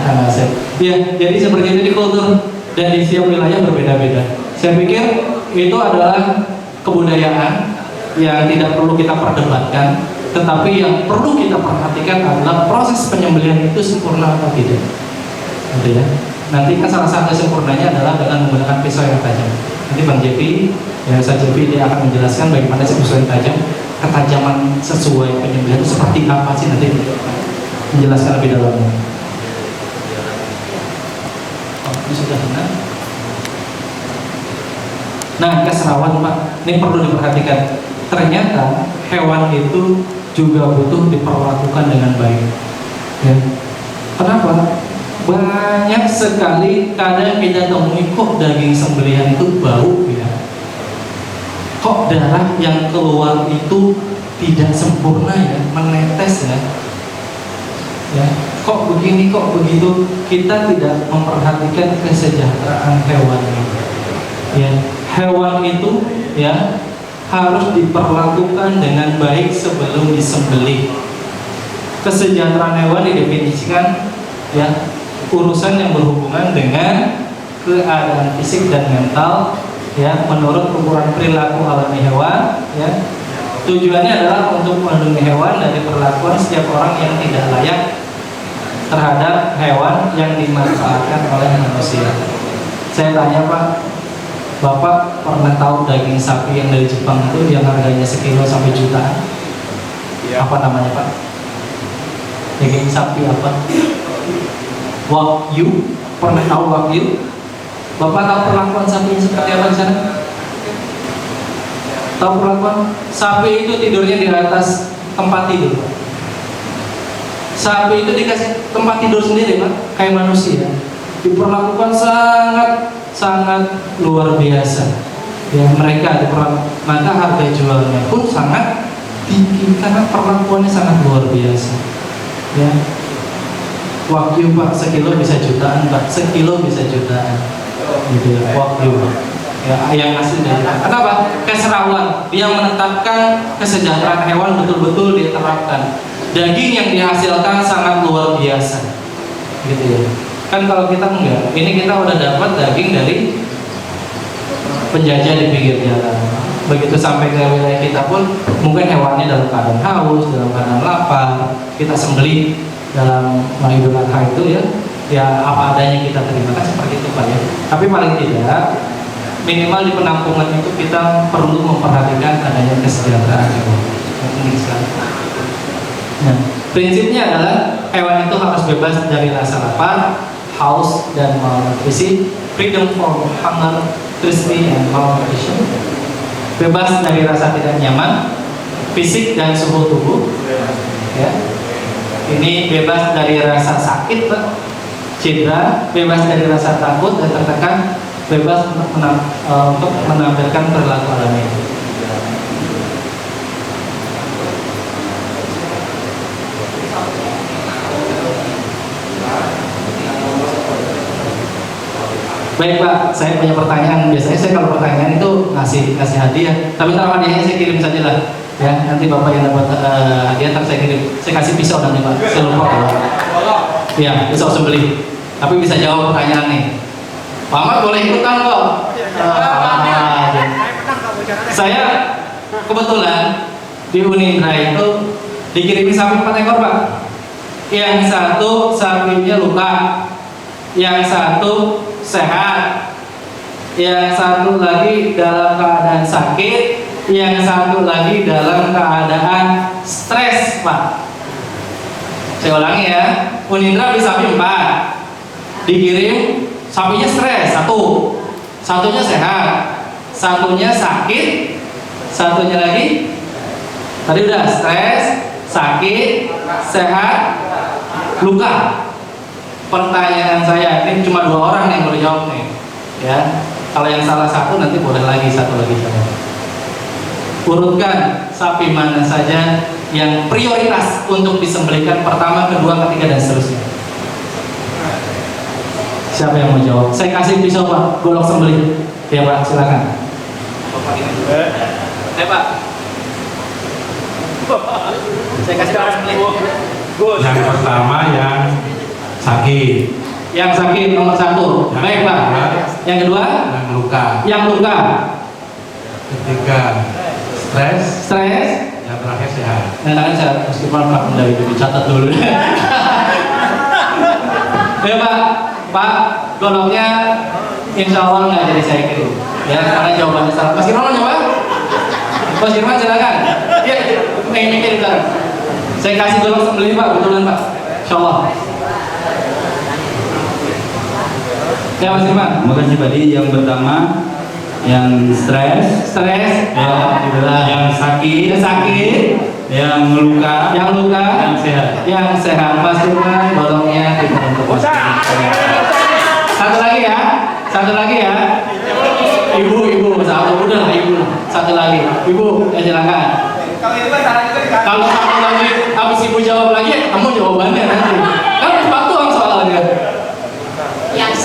Kang Asep. Ya, jadi seperti itu di kultur dan di setiap wilayah berbeda-beda. Saya pikir itu adalah kebudayaan yang tidak perlu kita perdebatkan, tetapi yang perlu kita perhatikan adalah proses penyembelihan itu sempurna atau tidak. Gitu ya. Nanti kan salah satu sempurnanya adalah dengan menggunakan pisau yang tajam. Nanti Bang Jepi, ya Ustaz Jepi, dia akan menjelaskan bagaimana pisau yang tajam, ketajaman sesuai penyembelihan itu seperti apa sih, nanti menjelaskan lebih dalam. Oh, ini sudah benar. Nah, keserawan Pak, ini perlu diperhatikan. Ternyata hewan itu juga butuh diperlakukan dengan baik. Ya. Kenapa? Banyak sekali kadang kita temui kok daging sembelihan itu bau ya. Kok darah yang keluar itu tidak sempurna ya, menetes ya. Ya, kok begini, kok begitu. Kita tidak memperhatikan kesejahteraan hewan ini. Ya, hewan itu ya harus diperlakukan dengan baik sebelum disembelih. Kesejahteraan hewan didefinisikan ya urusan yang berhubungan dengan keadaan fisik dan mental ya menurut ukuran perilaku alami hewan ya. Tujuannya adalah untuk melindungi hewan dari perlakuan setiap orang yang tidak layak terhadap hewan yang dimanfaatkan oleh manusia. Saya tanya Pak, Bapak pernah tahu daging sapi yang dari Jepang itu yang harganya sekilo sampai jutaan? Ya. Apa namanya Pak? Daging sapi apa? Wagyu. Pernah tahu Wagyu? Bapak tahu perlakuan sapi seperti apa di sana? Tahu perlakuan? Sapi itu tidurnya di atas tempat tidur. Sapi itu dikasih tempat tidur sendiri Pak, kayak manusia. Diperlakukan sangat luar biasa ya, mereka diperlakukan, maka harga jualnya pun sangat tinggi karena perlakuannya sangat luar biasa ya. Wagyu Pak, sekilo bisa jutaan Pak, sekilo bisa jutaan gitu ya, Wagyu Pak ya, yang asli dari Jepang. Kenapa? Keserawat, dia menetapkan kesejahteraan hewan betul-betul diterapkan. Daging yang dihasilkan sangat luar biasa, gitu ya. Kan kalau kita enggak, ini kita udah dapat daging dari penjajah di pinggir jalan. Begitu sampai ke wilayah kita pun mungkin hewannya dalam keadaan haus, dalam keadaan lapar, kita sembelih dalam Idul Adha itu ya apa adanya kita terima, kan seperti itu Pak ya. Tapi paling tidak minimal di penampungan itu kita perlu memperhatikan adanya kesejahteraan hewan. Penting sekali. Nah, prinsipnya adalah hewan itu harus bebas dari rasa lapar, haus, dan malnutrisi, freedom from hunger, thirsty, and malnutrition. Bebas dari rasa tidak nyaman, fisik dan suhu tubuh. Ya. Ini bebas dari rasa sakit, Pak, cedera, bebas dari rasa takut dan tertekan, bebas untuk menampilkan perilaku alami. Baik Pak, saya punya pertanyaan. Biasanya saya kalau pertanyaan itu ngasih hadiah, tapi ntar hadiahnya saya kirim saja lah. Ya, nanti Bapak yang dapat hadiah ntar saya kirim. Saya kasih pisau nanti Pak. Saya lupa Pak. Iya, pisau sembelih. Tapi bisa jawab pertanyaan nih. Pak Ahmad boleh ikutan kok. Saya kebetulan di Unindra itu dikirimi sapi 4 ekor Pak. Yang satu sapinya luka, yang satu sehat, yang satu lagi dalam keadaan sakit, yang satu lagi dalam keadaan stres Pak. Saya ulangi ya, Unindra beli sapi 4, dikirim sapinya stres 1, satunya sehat, satunya sakit, satunya lagi tadi udah stres, sakit, sehat, luka. Pertanyaan saya, ini cuma 2 orang yang boleh jawab nih, ya. Kalau yang salah satu nanti boleh lagi satu lagi jawab. Urutkan sapi mana saja yang prioritas untuk disembelihkan pertama, kedua, ketiga dan seterusnya. Siapa yang mau jawab? Saya kasih pisau Pak, golok sembelih. Ya Pak, silakan. Pak. Saya kasih golok sembelih. Yang pertama yang sakit. Yang sakit nomor 1. Baik Pak. Yang kedua? Yang luka. Yang luka. Ketiga stres. Stres. Yang terakhir sehat. Nah, saya meskipun Pak Mendali itu dicatat dulu. Ya Pak. Pak, goloknya insya Allah nggak jadi saya kirim. Ya, karena jawabannya salah. Mas Firman nyoba? Mas Firman silakan. Ya, mikir bentar. Saya kasih golok sembelih Pak, betulan Pak. Insya Allah. Ya Mas Firman. Terima kasih tadi yang pertama yang stres, yang sakit, yang luka, yang sehat. Mas Firman goloknya dibentuk. Satu lagi ya. Ibu, satu udah lah ibu. Satu lagi, ibu, ya silakan. Kalau satu lagi habis ibu jawab lagi, kamu jawabannya nanti. Kan waktu soalnya. Yang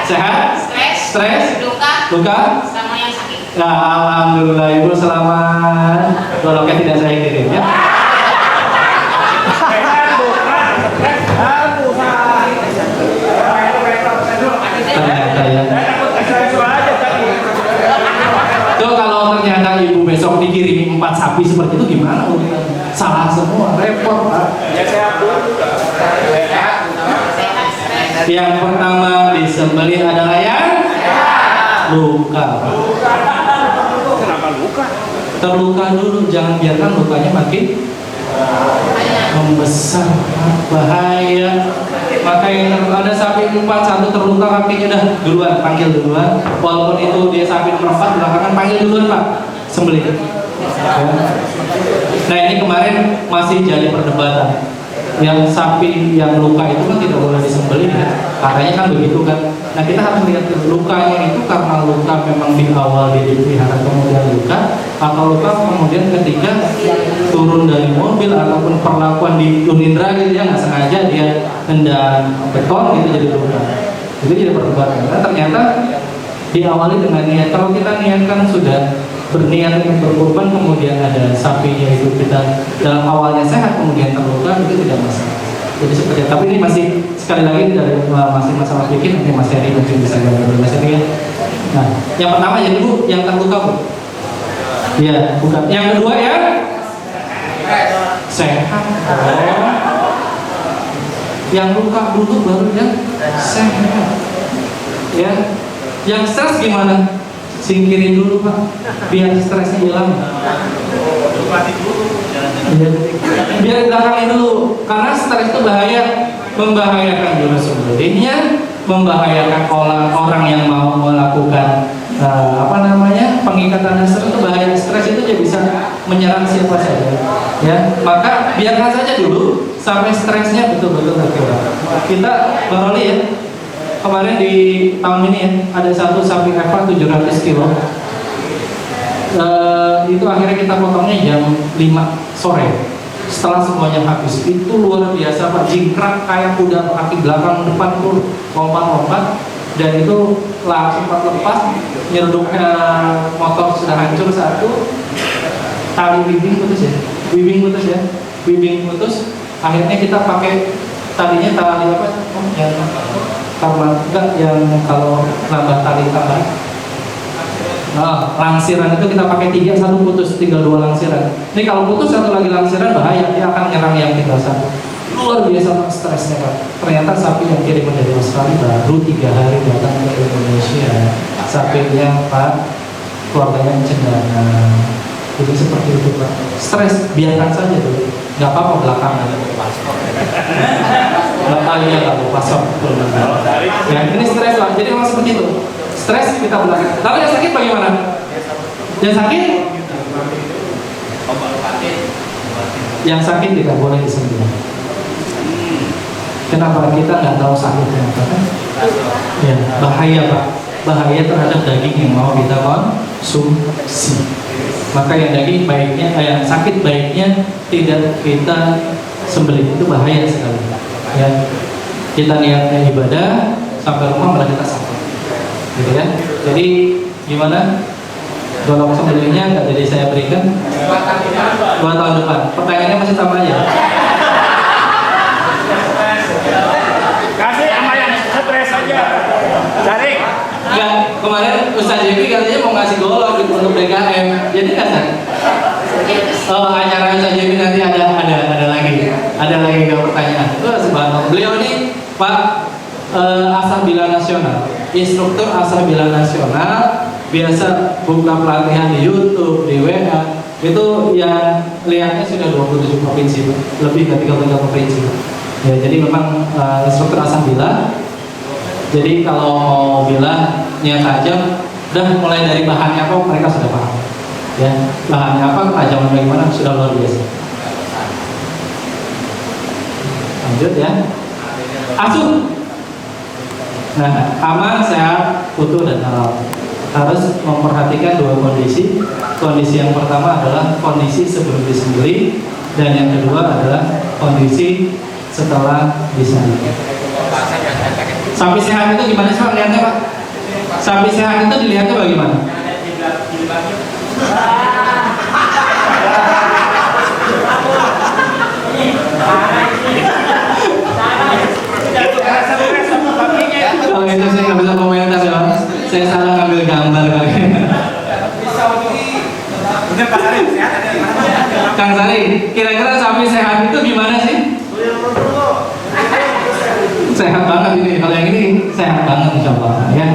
sehat, stres, luka, sama yang sakit. Ya, alhamdulillah ibu selamat. Goloknya tidak saya kirim ya. Ternyata ya. Tuh kalau ternyata ibu besok dikirimi 4 sapi seperti itu gimana? Salah semua, repot Pak. Yang pertama disembelih adalah yang luka Pak. Kenapa luka? Terluka dulu, jangan biarkan lukanya makin membesar, bahaya. Maka yang ada sapi 4, 1 terluka kakinya udah duluan, panggil duluan. Walaupun itu dia sapi nomor 4 belakangan, panggil duluan Pak, sembelih. Ya. Nah ini kemarin masih jadi perdebatan. Yang sapi yang luka itu kan tidak boleh disembelih ya. Katanya kan begitu kan. Nah kita harus lihat lukanya itu karena luka memang di awal dia dipelihara kemudian luka, atau luka kemudian ketika turun dari mobil ataupun perlakuan di Unindra gitu ya, nggak sengaja dia nendang beton itu jadi luka. Itu jadi perdebatan. Karena ternyata diawali dengan niat. Kalau kita niatkan sudah berniat untuk berkorban, kemudian ada sapinya itu kita dalam awalnya sehat, kemudian terluka, itu tidak masalah. Jadi seperti itu. Tapi ini masih sekali lagi dari masih masalah pikir, nanti Mas Heri mungkin bisa gambar Mas Heri ya. Nah, yang pertama ya Bu, yang terluka Bu. Iya, bukan. Yang kedua ya sehat. Oh. Yang luka dulu baru yang sehat. Ya. Yang stres gimana? Singkirin dulu Pak, biar stresnya hilang. Biar belakangin dulu, karena stres itu bahaya, membahayakan diri sendirinya, membahayakan orang yang mau melakukan pengikatan stres itu bahaya. Stres itu dia bisa menyerang siapa saja. Ya, maka biarkan saja dulu sampai stresnya betul-betul terkira. Kita baroli ya. Kemarin di tahun ini ya, ada satu sapi Eva 700 kilo. Itu akhirnya kita potongnya jam 5 sore. Setelah semuanya habis, itu luar biasa Pak, jingkrak kayak kuda kaki belakang depan tuh lompat-lompat, dan itu sempat lepas, nyeruduk motor sudah hancur satu, tali wibing putus ya, wibing putus. Akhirnya kita pakai talinya tali apa? Yang kalau nambah tali tambah. Nah, langsiran itu kita pakai 3, satu putus, tinggal 2 langsiran. Ini kalau putus satu lagi langsiran bahaya, dia akan nyerang yang tinggal satu. Luar biasa Pak stresnya Pak. Ternyata sapi yang kiriman dari Australia baru 3 hari datang ke Indonesia. Sapinya Pak, keluarganya cendana. Jadi seperti itu Pak. Stres biarkan saja dulu. Nggak apa-apa belakangan. Iya nggak mau pasok. Ya ini stres lah. Jadi memang seperti itu. Stres kita belakang. Lalu yang sakit bagaimana? Yang sakit? Yang sakit tidak boleh disembelih. Kenapa? Kita nggak tahu sakitnya apa kan? Ya bahaya Pak. Bahaya terhadap daging yang mau kita konsumsi. Maka yang daging baiknya, yang sakit baiknya tidak kita sembelih, itu bahaya sekali. Ya, kita niatnya ibadah, sampai rumah malah kita sakit, gitu ya. Jadi gimana? Kalau sembelihnya nggak jadi saya berikan 2 tahun depan. Pertanyaannya masih sama aja. Kasih sama yang stres aja. Cari. Enggak, kemarin Ustaz Jepi katanya mau ngasih golok gitu untuk DKM. Jadi nggak sih? Oh, acara Ustaz Jepi nanti ada lagi pertanyaan. Itu subhanallah. Beliau ini Pak Ashabila Nasional, instruktur Ashabila Nasional, biasa buka pelatihan di YouTube, di WA. Itu yang lihatnya sudah 27 provinsi, lebih dari 33 provinsi. Ya, jadi memang instruktur Ashabila. Jadi kalau mau bilang niat tajam, udah mulai dari bahannya apa mereka sudah paham. Ya, bahannya apa, ketajaman bagaimana sudah luar biasa. Lanjut ya. Asuh. Nah, aman, sehat, utuh dan halal. Harus memperhatikan 2 kondisi. Kondisi yang pertama adalah kondisi sebelum disembelih, dan yang kedua adalah kondisi setelah disembelih. Sapi sehat itu gimana sih Pak lihatnya Pak? Sapi sehat itu dilihatnya bagaimana? Kalau itu saya nggak bisa komentar ya, saya salah ngambil gambar kali. Kang Sari, kira-kira sapi sehat itu gimana sih? Sehat banget ini, kalau yang ini sehat banget insya Allah ya.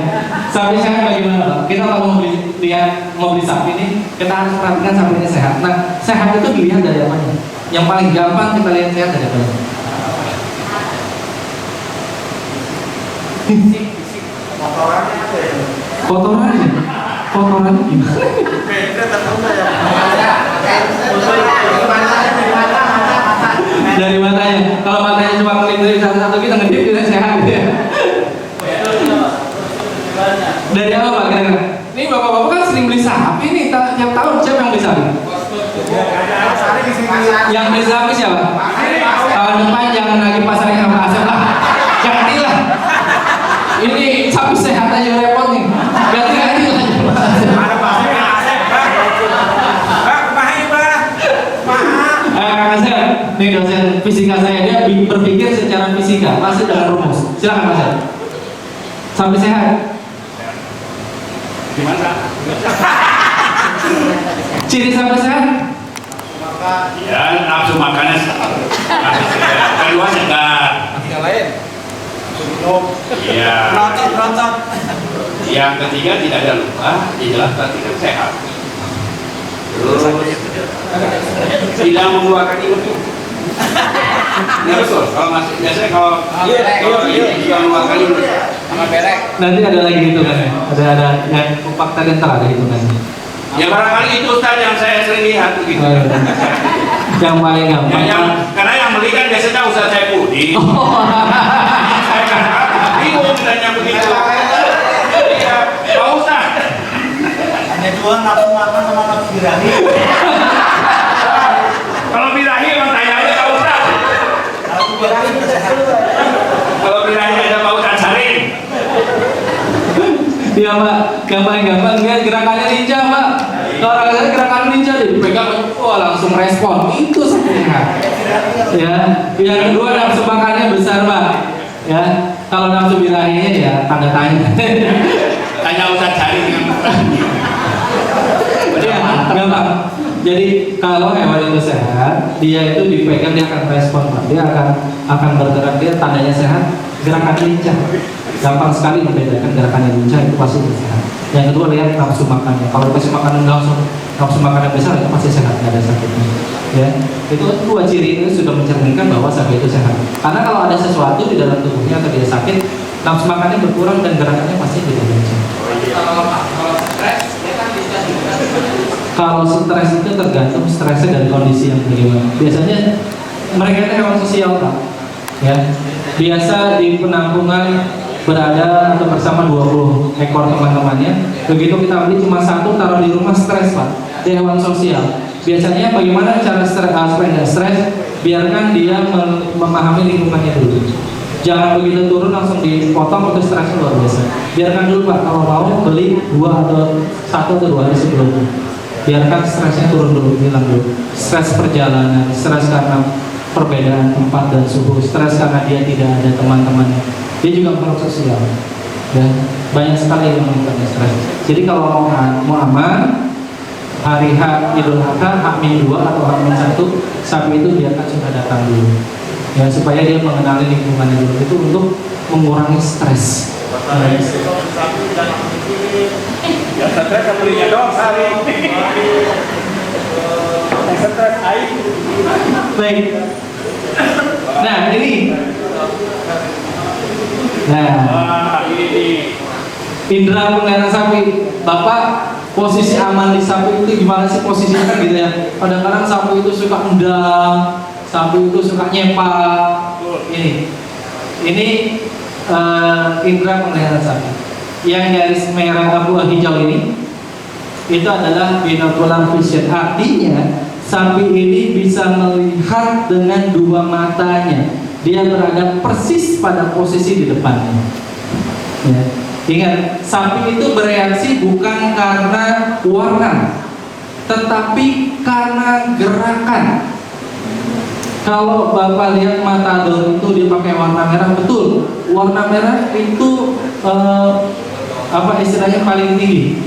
Sapi sehat bagaimana? Kita kalau mau beli sapi ini, kita harus perhatikan sapinya sehat. Nah, sehat itu dilihat dari apa? Yang paling gampang kita lihat sehat dari apa? Kotoran gimana? Dari matanya. Kalau matanya cuma kelip-kelip satu-satu, kita ngedip kita sehat ya. Dari apa Pak kira-kira? Ini bapak-bapak kan sering beli sapi nih, tiap tahun siapa yang beli sapi? Yang beli sapi siapa? Tahun depan jangan lagi pasarnya sama Asep lah. Gantilah. Ini sapi sehat aja repot nih. Ganti Nih dosen fisika saya, dia berpikir secara fisika, pasti dengan rumus. Silakan Mas. Sapi sehat. Gimana? Ciri sapi sehat? Ya, nafsu makannya kedua segar. Yang lain. Iya. Rontok. Yang ketiga tidak ada luka, dijelaskan tidak sehat. Terus tidak mengeluarkan ilmu. Ini betul. Kalau masih biasanya kalau tidak mengeluarkan ilmu sama berek. Nanti ada lagi hitungannya. Ada yang fakta dan ada hitungannya. Ya barangkali itu Ustaz yang saya sering lihat begitu. Yang paling gampang. Karena yang beli kan biasanya Ustaz saya Budi. Saya kan bingung dan yang begitu. Iya, Pak Ustaz. Hanya dua, nafsu makan sama nafsu birahi. Kalau birahi emang tanya aja Pak Ustaz. Kalau birahi udah sehat. Kalau birahi ada Pak Ustaz Sarin. Iya Pak, yang paling gampang dia gerakannya ninja Pak. Kalau orang saya gerakan ninja dipegang, langsung respon. Itu sebenarnya. Ya, yang kedua nafsu makannya besar Pak. Ya, kalau nafsu birahinya ya tanda tanya. Tanya Ustaz Sarin yang Iya, gampang. Jadi kalau hewan itu sehat, dia itu dipegang dia akan respon Pak. Dia akan bergerak, dia tandanya sehat. Gerakan lincah, gampang sekali membedakan gerakan yang lincah itu pasti sehat. Yang kedua lihat nafsu makannya. Kalau kasih makanan langsung nafsu makanan besar itu pasti sehat, nggak ada sakitnya. Ya, itu dua ciri itu sudah mencerminkan bahwa sapi itu sehat. Karena kalau ada sesuatu di dalam tubuhnya atau dia sakit, nafsu makannya berkurang dan gerakannya pasti tidak lincah. Kalau stres itu tergantung stresnya dan kondisi yang bagaimana. Biasanya mereka itu hewan sosial Pak. Ya, biasa di penampungan berada atau bersama 20 ekor teman-temannya. Begitu kita beli cuma satu taruh di rumah, stres Pak. Dia hewan sosial. Biasanya bagaimana cara supaya stres? Biarkan dia memahami lingkungannya dulu. Jangan begitu turun langsung dipotong atau stresnya luar biasa. Biarkan dulu Pak, kalau mau beli 2 atau 1 atau 2 hari sebelumnya. Biarkan stresnya turun dulu, hilang dulu. Stres perjalanan, stres karena perbedaan tempat dan suhu, stres karena dia tidak ada teman-temannya. Dia juga makhluk sosial. Ya, banyak sekali yang menyebabkan stres. Jadi kalau mau aman, hari H Idul Adha, H-2 atau H-1, sapi itu biarkan sudah datang dulu. Ya, supaya dia mengenali lingkungannya dulu. Itu untuk mengurangi stres. Ya stres belinya dong Sarin. Stres air. Baik. Nah ini. Nah, ini indera penglihatan sapi. Bapak posisi aman di sapi itu gimana sih posisinya kan gitu ya? Kadang-kadang sapi itu suka endang, sapi itu suka nyepak. Ini indera penglihatan sapi. Yang garis merah abu hijau ini itu adalah binocular vision. Artinya sapi ini bisa melihat dengan 2 matanya. Dia berada persis pada posisi di depannya. Ya. Ingat, sapi itu bereaksi bukan karena warna, tetapi karena gerakan. Kalau Bapak lihat matador itu dia pakai warna merah, betul. Warna merah itu apa istilahnya paling tinggi.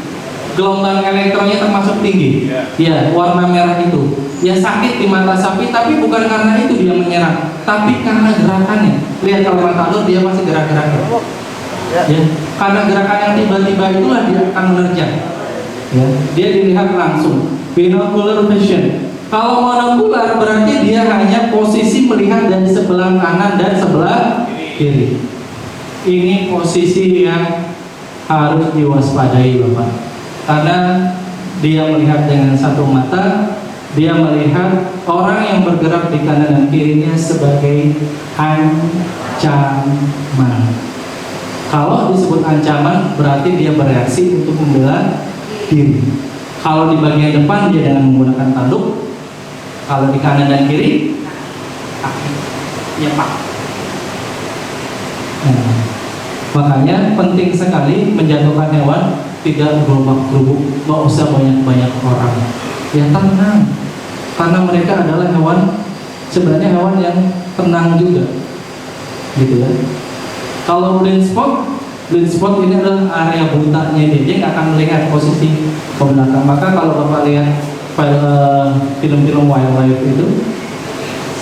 Gelombang elektronnya termasuk tinggi. Ya, warna merah itu. Ya sakit di mata sapi, tapi bukan karena itu dia menyerang, tapi karena gerakannya. Lihat kalau matador dia masih gerak-gerak. Ya, karena gerakan yang tiba-tiba itulah dia akan menerjang. Ya, dia dilihat langsung. Binocular vision. Kalau monokular berarti dia hanya posisi melihat dari sebelah kanan dan sebelah kiri. Ini posisi yang harus diwaspadai Bapak. Karena dia melihat dengan satu mata, dia melihat orang yang bergerak di kanan dan kirinya sebagai ancaman. Kalau disebut ancaman berarti dia bereaksi untuk membela diri. Kalau di bagian depan dia dengan menggunakan tanduk. Kalau di kanan dan kiri kaki. Ya Pak. Nah, makanya penting sekali menjatuhkan hewan tidak gerobak-gerubuk, nggak usah banyak-banyak orang. Ya tenang, karena mereka adalah hewan sebenarnya hewan yang tenang juga, gitu ya. Kalau blind spot ini adalah area butanya dia nggak akan melihat posisi ke belakang. Maka kalau Bapak lihat pada film-film wildlife itu,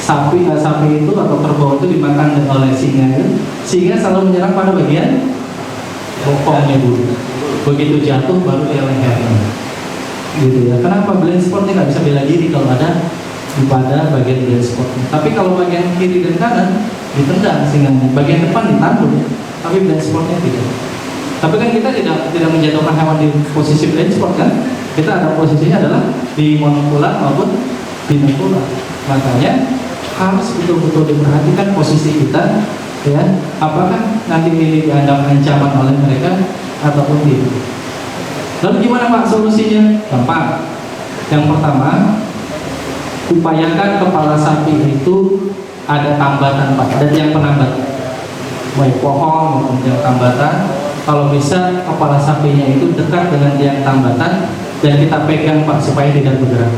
sapi itu atau kerbau itu dimakan oleh singa itu, singa selalu menyerang pada bagian bokongnya dulu. Begitu jatuh baru dia lehernya, gitu ya. Kenapa blind spotnya nggak bisa bela diri kalau ada pada bagian blind spotnya? Tapi kalau bagian kiri dan kanan ditendang singanya, bagian depan ditanggung, tapi blind spotnya tidak. Tapi kan kita tidak menjatuhkan hewan di posisi blind spot kan? Kita ada posisinya adalah di monokular maupun binokular. Makanya harus betul-betul diperhatikan posisi kita, ya. Apakah nanti ini dianggap ancaman oleh mereka ataupun tidak? Lalu gimana Pak solusinya? Gampang. Yang pertama, upayakan kepala sapi itu ada tambatan Pak, ada tiang penambat, baik pohon maupun tiang tambatan. Kalau bisa kepala sapinya itu dekat dengan tiang tambatan dan kita pegang Pak supaya tidak bergerak.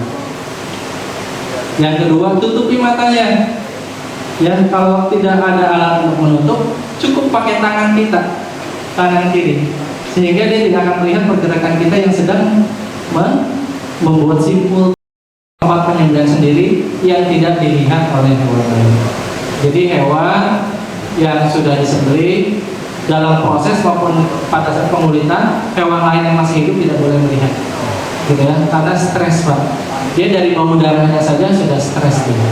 Yang kedua, tutupi matanya. Ya, kalau tidak ada alat untuk menutup, cukup pakai tangan kita, tangan kiri, sehingga dia tidak akan melihat pergerakan kita yang sedang membuat simpul tempat penyembelihan sendiri yang tidak dilihat oleh hewan lain. Jadi hewan yang sudah disembelih dalam proses maupun pada saat pengulitan, hewan lain yang masih hidup tidak boleh melihat, gitu ya, karena stres Pak. Dia dari bau darahnya saja sudah stres dia.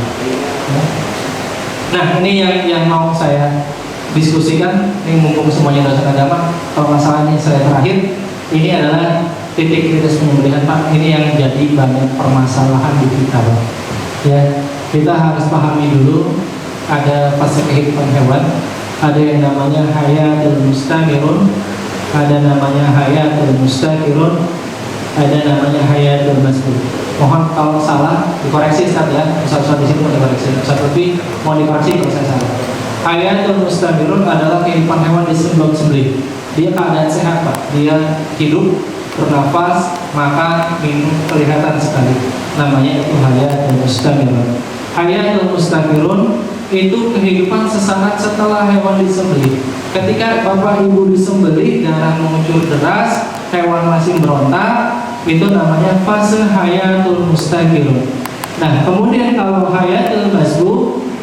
Nah, ini yang mau saya diskusikan. Ini mumpung semuanya dosen agama, kalau masalahnya saya terakhir, ini adalah titik kritis penyembelihan Pak. Ini yang jadi banyak permasalahan di kita Pak. Ya, kita harus pahami dulu ada fase kehidupan hewan. Ada yang namanya hayatul mustamirun, ada namanya hayatul mustakirun, ada namanya hayatul masbur. Mohon kalau salah dikoreksi Ustaz ya. Ustaz di sini mau dikoreksi. Ustaz lebih mau dikoreksi kalau saya salah. Hayatul mustamirun adalah kehidupan hewan di sebelum sembelih. Dia keadaan sehat Pak. Dia hidup, bernafas, makan, minum, kelihatan sekali. Namanya itu hayatul mustamirun. Hayatul mustamirun itu kehidupan sesaat setelah hewan disembelih. Ketika Bapak Ibu disembelih, darah mengucur deras, hewan masih berontak, itu namanya fase hayatul mustaqirun. Nah, kemudian kalau hayatul masbu,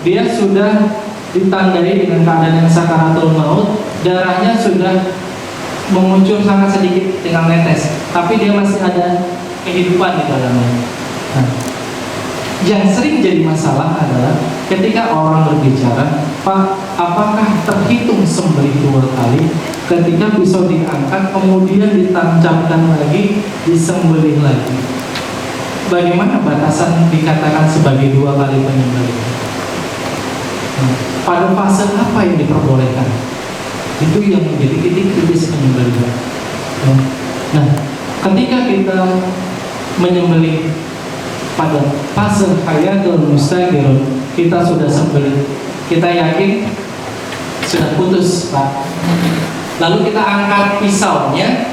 dia sudah ditandai dengan keadaan yang sakaratul maut, darahnya sudah mengucur sangat sedikit, tinggal netes, tapi dia masih ada kehidupan di dalamnya. Nah, yang sering jadi masalah adalah ketika orang berbicara, Pak, apakah terhitung sembelih 2 kali? Ketika pisau diangkat, kemudian ditancapkan lagi, disembelih lagi. Bagaimana batasan dikatakan sebagai 2 kali penyembelihan? Pada fase apa yang diperbolehkan? Itu yang menjadi titik kritis penyembelihan. Nah, ketika kita menyembelih pada fase hayatul mustaqirun, kita sudah sembelih, kita yakin sudah putus Pak. Lalu kita angkat pisaunya,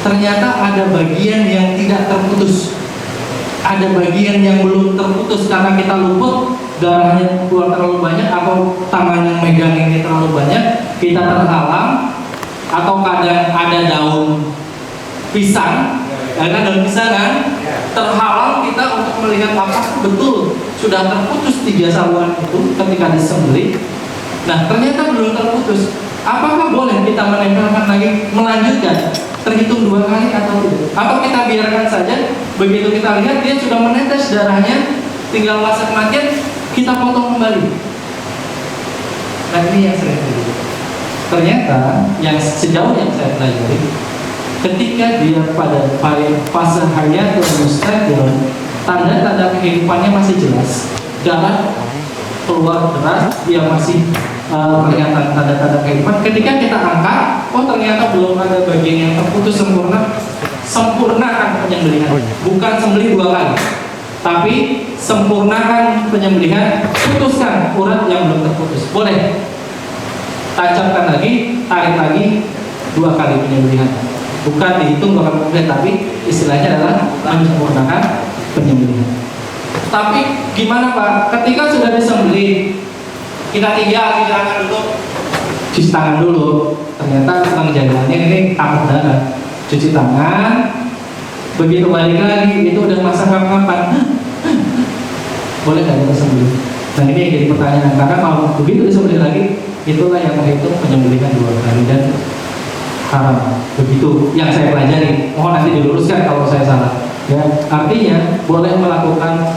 ternyata ada bagian yang tidak terputus, ada bagian yang belum terputus karena kita luput, darahnya keluar terlalu banyak, atau tangan yang megang ini terlalu banyak, kita terhalang, atau kadang ada daun pisang, karena daun pisang kan terhalang kita untuk melihat apakah betul sudah terputus 3 saluran itu ketika disembelih. Nah, ternyata belum terputus. Apakah boleh kita menempelkan lagi, melanjutkan, terhitung 2 kali atau tidak? Atau kita biarkan saja, begitu kita lihat dia sudah menetes darahnya, tinggal masa kematian, kita potong kembali. Nah, ini yang sering terjadi. Ternyata yang sejauh yang saya pelajari, ketika dia pada fase hayatul mustaqirun, tanda-tanda kehidupannya masih jelas, darah keluar deras, dia masih kelihatan tanda-tanda kehidupan. Ketika kita angkat, oh ternyata belum ada bagian yang terputus sempurna, sempurnakan penyembelihan. Bukan sembelih 2 kali, tapi sempurnakan penyembelihan, putuskan urat yang belum terputus. Boleh tancapkan lagi, tarik lagi 2 kali penyembelihan. Bukan dihitung 2 kali, tapi istilahnya adalah menyempurnakan penyembelihan. Tapi gimana Pak? Ketika sudah disembelih, kita tinggal cuci tangan dulu. Cuci tangan dulu. Ternyata tukang jalannya ini takut darah. Cuci tangan. Begitu balik lagi, itu udah masa kapan? Boleh nggak kita sembelih? Nah ini yang jadi pertanyaan. Karena kalau begitu disembelih lagi, itulah yang menghitung penyembelihan 2 kali dan haram. Begitu yang saya pelajari. Mohon nanti diluruskan kalau saya salah. Ya, artinya boleh melakukan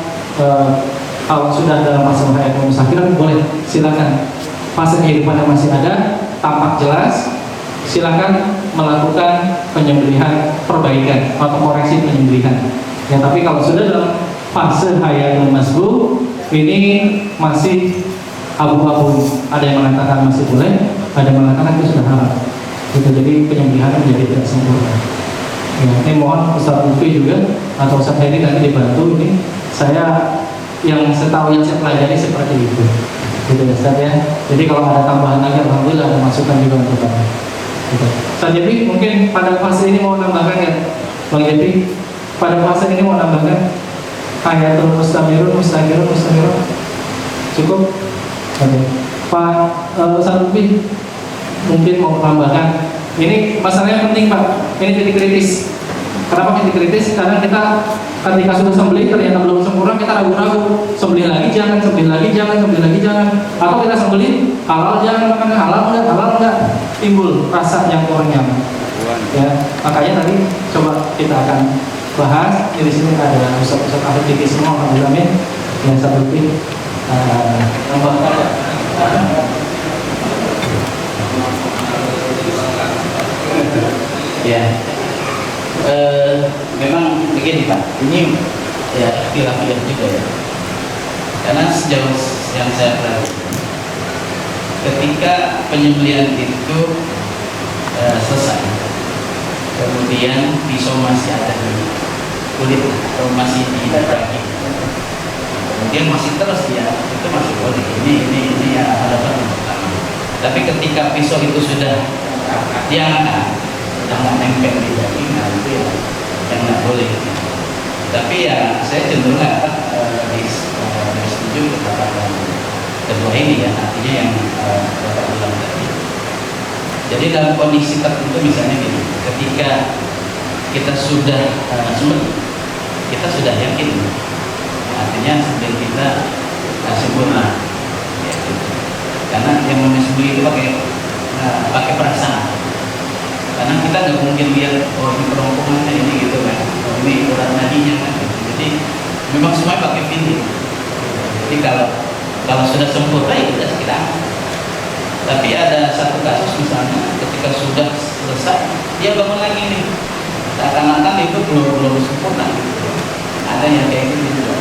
kalau sudah dalam fase hayat mustakhiran boleh, silakan. Fase kehidupan yang masih ada tampak jelas, silakan melakukan penyembelihan perbaikan atau koreksi penyembelihan. Ya, tapi kalau sudah dalam fase hayatul masbuh ini masih abu-abu. Ada yang mengatakan masih boleh, ada yang mengatakan itu sudah haram. Gitu, jadi penyembelihan menjadi tidak sempurna. Ya, ini mohon Ustaz Lufi juga atau Ustaz Hedi nanti dibantu ini. Saya yang setahu yang saya pelajari seperti itu. Gitu ya Ustaz ya. Jadi kalau ada tambahan lagi alhamdulillah ada masukan juga untuk Bapak. Gitu. Ustaz Jepri mungkin pada fase ini mau nambahkan ya. Bang Jepri pada fase ini mau nambahkan hayatul mustamirun. Cukup? Oke. Pak Ustaz Lufi mungkin mau menambahkan. Ini masalahnya penting Pak. Ini titik kritis. Kenapa titik kritis? Karena kita ketika sudah sembelih ternyata belum sempurna, kita ragu-ragu. Sembelih lagi jangan, sembelih lagi jangan. Atau kita sembelih halal jangan, makan halal enggak. Timbul rasa yang kurang nyaman. Ya, makanya tadi coba kita akan bahas. Di sini ada ustaz-ustaz ahli fikih semua, alhamdulillah. Yang satu lebih tambahkan. Ya, memang begini Pak, ini ya khilafiyah juga ya. Karena sejauh yang saya perhatikan, ketika penyembelihan itu selesai, kemudian pisau masih ada di kulit atau masih di daging, kemudian masih terus ya, itu masih boleh. Ini yang hadapan yang pertama. Tapi ketika pisau itu sudah diangkat, jangan nempel di daging, nah itu yang nggak boleh. Tapi ya saya cenderung setuju kepada kedua ini ya, artinya yang Bapak bilang tadi. Jadi dalam kondisi tertentu misalnya gini, ketika kita sudah kita sudah yakin, artinya sebelum kita sempurna, ya, gitu. Karena yang namanya sembelih itu pakai perasaan. Karena kita nggak mungkin lihat di kerongkongannya ini gitu kan, ini urat nadinya kan. Jadi memang semuanya pakai feeling. Jadi kalau sudah sempurna ya kita sekitar. Tapi ada satu kasus misalnya ketika sudah selesai dia bangun lagi nih, seakan-akan itu belum sempurna. Ada yang kayak gitu juga.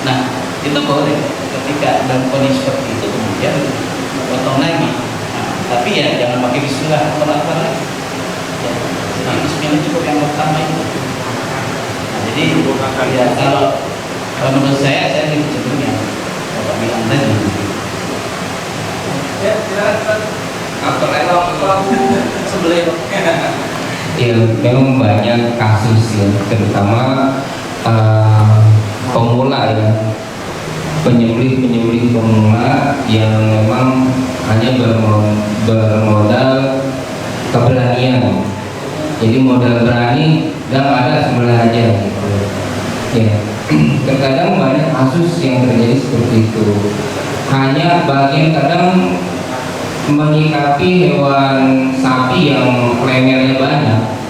Nah itu boleh ketika dalam kondisi seperti itu kemudian potong lagi. Nah, tapi ya jangan pakai bismillah atau apa lagi. Ya, jadi bismillah cukup yang pertama itu. Nah, jadi ya kalau menurut saya lebih cenderung yang Bapak bilang tadi. Ya, silakan. Kalau sebelum ya memang banyak kasus ya, terutama pemula ya, penyembelih pemula yang memang hanya bermodal keberanian. Jadi modal berani dan ada sebelah aja gitu. Ya, terkadang banyak kasus yang terjadi seperti itu. Hanya bagian kadang menyikapi hewan sapi yang lehernya